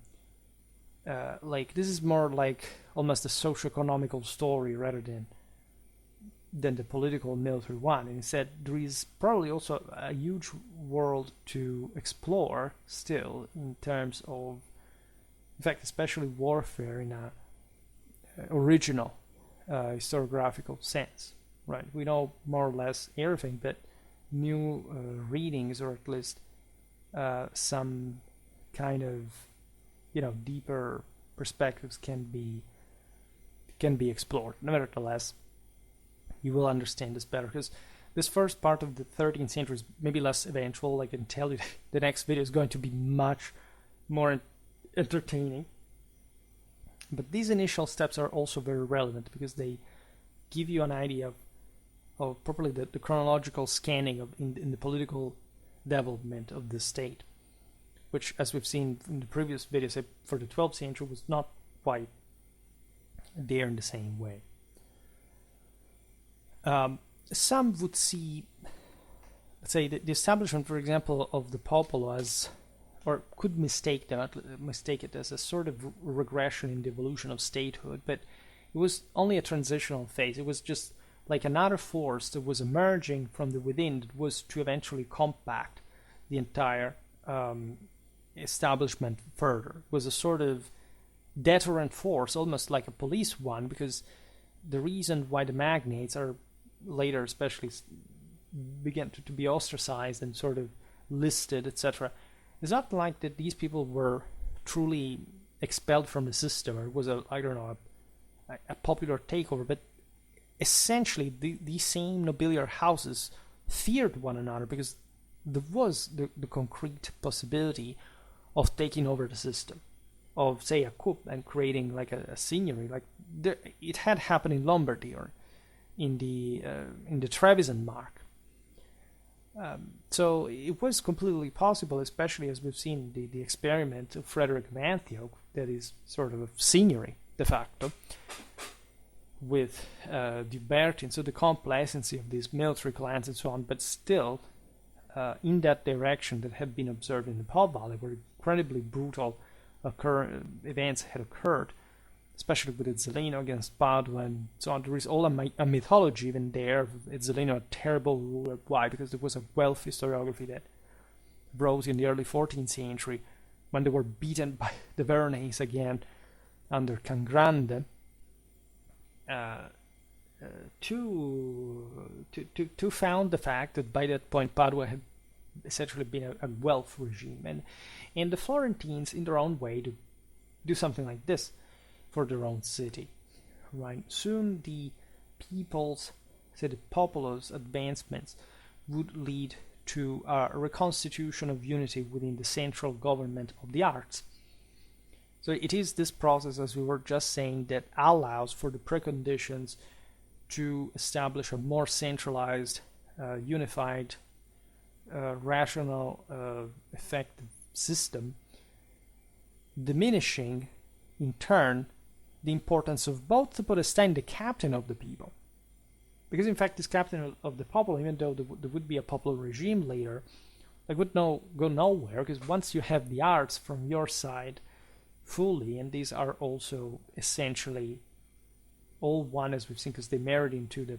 this is more like almost a socio-economical story rather than the political military one. And instead, there is probably also a huge world to explore still in terms of, in fact, especially warfare in a original historiographical sense, right? We know more or less everything, but new readings, or at least some kind of deeper perspectives can be explored. Nevertheless, you will understand this better, because this first part of the 13th century is maybe less eventual. I can tell you the next video is going to be much more entertaining. But these initial steps are also very relevant because they give you an idea of properly the chronological scanning in the political development of the state. which, as we've seen in the previous videos, for the 12th century was not quite there in the same way. Some would see, let's say, the establishment, for example, of the Popolo as, or could mistake it as a sort of regression in the evolution of statehood, but it was only a transitional phase. It was just like another force that was emerging from the within that was to eventually compact the entire establishment further. It was a sort of deterrent force, almost like a police one, because the reason why the magnates are later especially began to be ostracized and sort of listed, etc., is not like that these people were truly expelled from the system, or it was a popular takeover, but essentially the same nobiliar houses feared one another because there was the concrete possibility of taking over the system, of, say, a coup and creating like a signory. Like it had happened in Lombardy or in the Trevisan mark. So it was completely possible, especially as we've seen the experiment of Frederick of Antioch, that is sort of a signory de facto, with the Bertin, so the complacency of these military clans and so on, but still in that direction that had been observed in the Po Valley, where incredibly brutal events had occurred, especially with Ezzelino against Padua and so on. There is all a mythology even there. Ezzelino, a terrible ruler. Why? Because there was a Guelph historiography that wrote in the early 14th century, when they were beaten by the Veronese again under Cangrande, to found the fact that by that point Padua had essentially been a Guelph regime, and the Florentines, in their own way, do something like this for their own city, right? Soon the people's, say the Popolo's advancements would lead to a reconstitution of unity within the central government of the arts. So it is this process, as we were just saying, that allows for the preconditions to establish a more centralized, unified, rational, effective system, diminishing in turn the importance of both the podestà and the captain of the people. Because in fact this captain of the Popolo, even though there would be a popular regime later, would go nowhere, because once you have the arts from your side fully, and these are also essentially all one, as we've seen, because they married into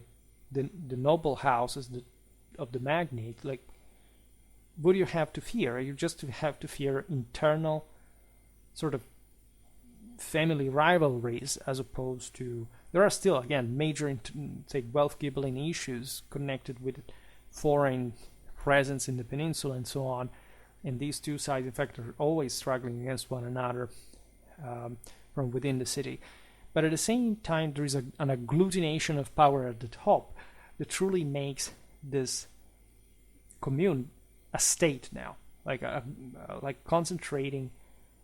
the noble houses of the magnate, what do you have to fear? You just have to fear internal sort of family rivalries, as opposed to, there are still, again, major, say, Guelphs Ghibellines issues connected with foreign presence in the peninsula and so on, and these two sides, in fact, are always struggling against one another from within the city. But at the same time, there is an agglutination of power at the top that truly makes this commune a state now, like concentrating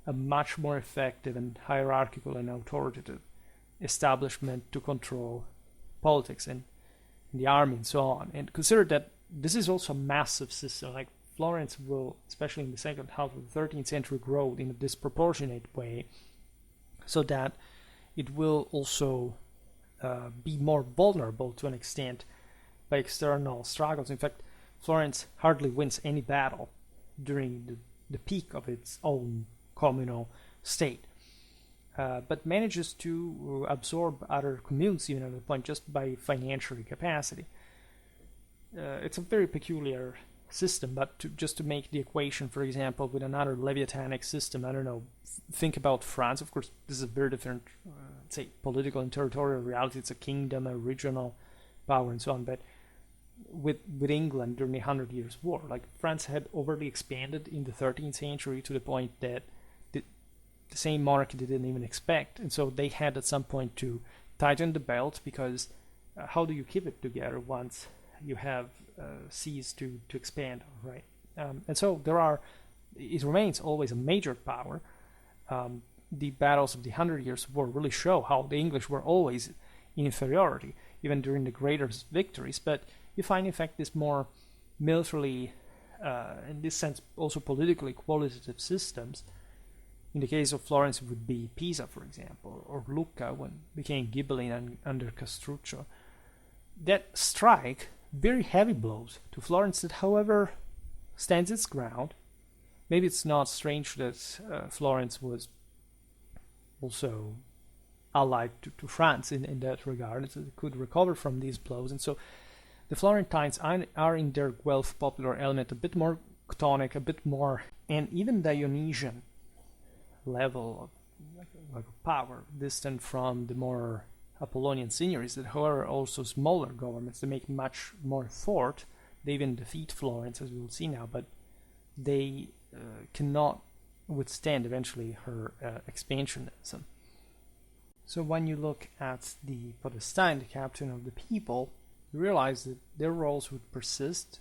a much more effective and hierarchical and authoritative establishment to control politics and the army and so on. And consider that this is also a massive system. Like Florence will, especially in the second half of the 13th century, grow in a disproportionate way, so that it will also be more vulnerable to an extent by external struggles. In fact, Florence hardly wins any battle during the peak of its own communal state, but manages to absorb other communes even at the point just by financial capacity. It's a very peculiar system, but just to make the equation, for example, with another Leviathanic system, I don't know, think about France. Of course, this is a very different, say, political and territorial reality. It's a kingdom, a regional power, and so on. But with England during the 100 Years' War, France had overly expanded in the 13th century to the point that the same monarchy they didn't even expect, and so they had at some point to tighten the belt, because how do you keep it together once you have ceased to expand, right? And so it remains always a major power. The battles of the 100 Years' War really show how the English were always in inferiority, even during the greatest victories. But you find, in fact, this more militarily in this sense, also politically qualitative systems. In the case of Florence, it would be Pisa, for example, or Lucca when it became Ghibelline under Castruccio, that strike very heavy blows to Florence that, however, stands its ground. Maybe it's not strange that Florence was also allied to France in that regard, so it could recover from these blows. And so the Florentines are in their Guelph popular element a bit more Chthonic, a bit more, and even Dionysian level of power, distant from the more Apollonian signories that, however, are also smaller governments. They make much more effort. They even defeat Florence, as we will see now, but they cannot withstand eventually her expansionism. So when you look at the podestà, the captain of the people, you realize that their roles would persist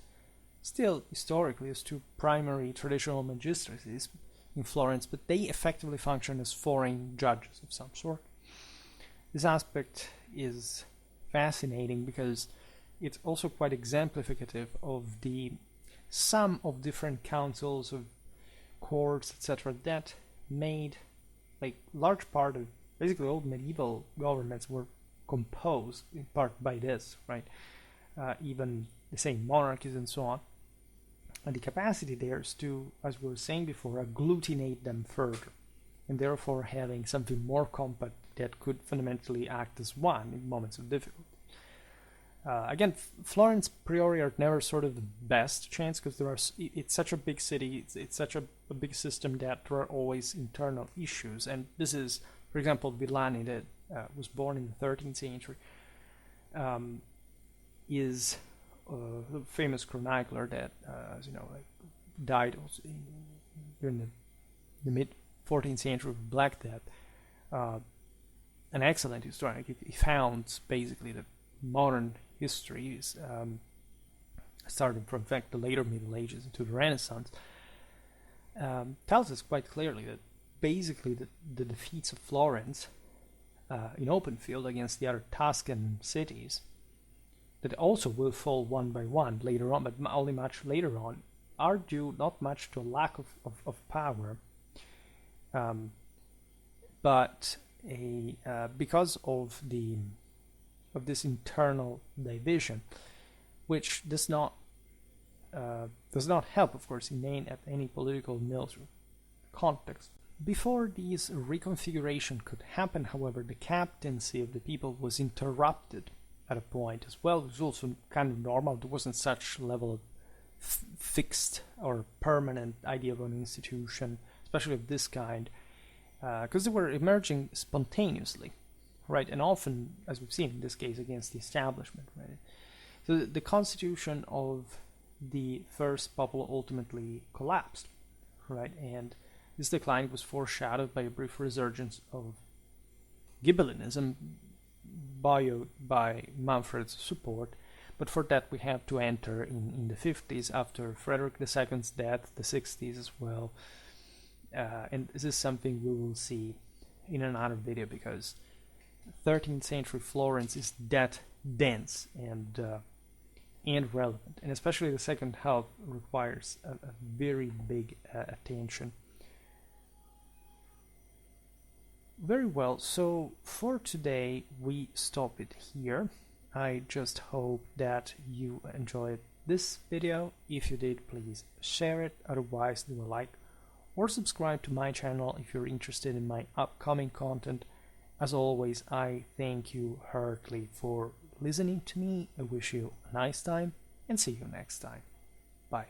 still historically as two primary traditional magistracies in Florence, but they effectively function as foreign judges of some sort. This aspect is fascinating because it's also quite exemplificative of the sum of different councils of courts, etc., that made like large part of basically all medieval governments were composed in part by this, right? Even the same monarchies and so on. And the capacity there is to, as we were saying before, agglutinate them further, and therefore having something more compact that could fundamentally act as one in moments of difficulty. Again, Florence priori are never sort of the best chance because it's such a big city, it's such a big system that there are always internal issues. And this is, for example, Villani, that was born in the 13th century, is a famous chronicler that, as you know, like, died also during the mid 14th century of Black Death. An excellent historian. He found basically that modern history is starting from, in fact, the later Middle Ages into the Renaissance, tells us quite clearly that basically the defeats of Florence in open field against the other Tuscan cities that also will fall one by one later on, but only much later on, are due not much to a lack of power, but because of this internal division, which does not help, of course, in any political military context. Before this reconfiguration could happen, however, the captaincy of the people was interrupted at a point as well. It was also kind of normal. There wasn't such level of fixed or permanent idea of an institution, especially of this kind, because they were emerging spontaneously, right? And often, as we've seen in this case, against the establishment, right? So the constitution of the first popolo ultimately collapsed, right? And this decline was foreshadowed by a brief resurgence of Ghibellinism by Manfred's support, but for that we have to enter in the 50s after Frederick II's death, the 60s as well, and this is something we will see in another video because 13th century Florence is that dense and relevant, and especially the second half requires a very big attention. Very well, so for today we stop it here. I just hope that you enjoyed this video. If you did, please share it, otherwise leave a like or subscribe to my channel if you're interested in my upcoming content. As always, I thank you heartily for listening to me. I wish you a nice time and see you next time. Bye.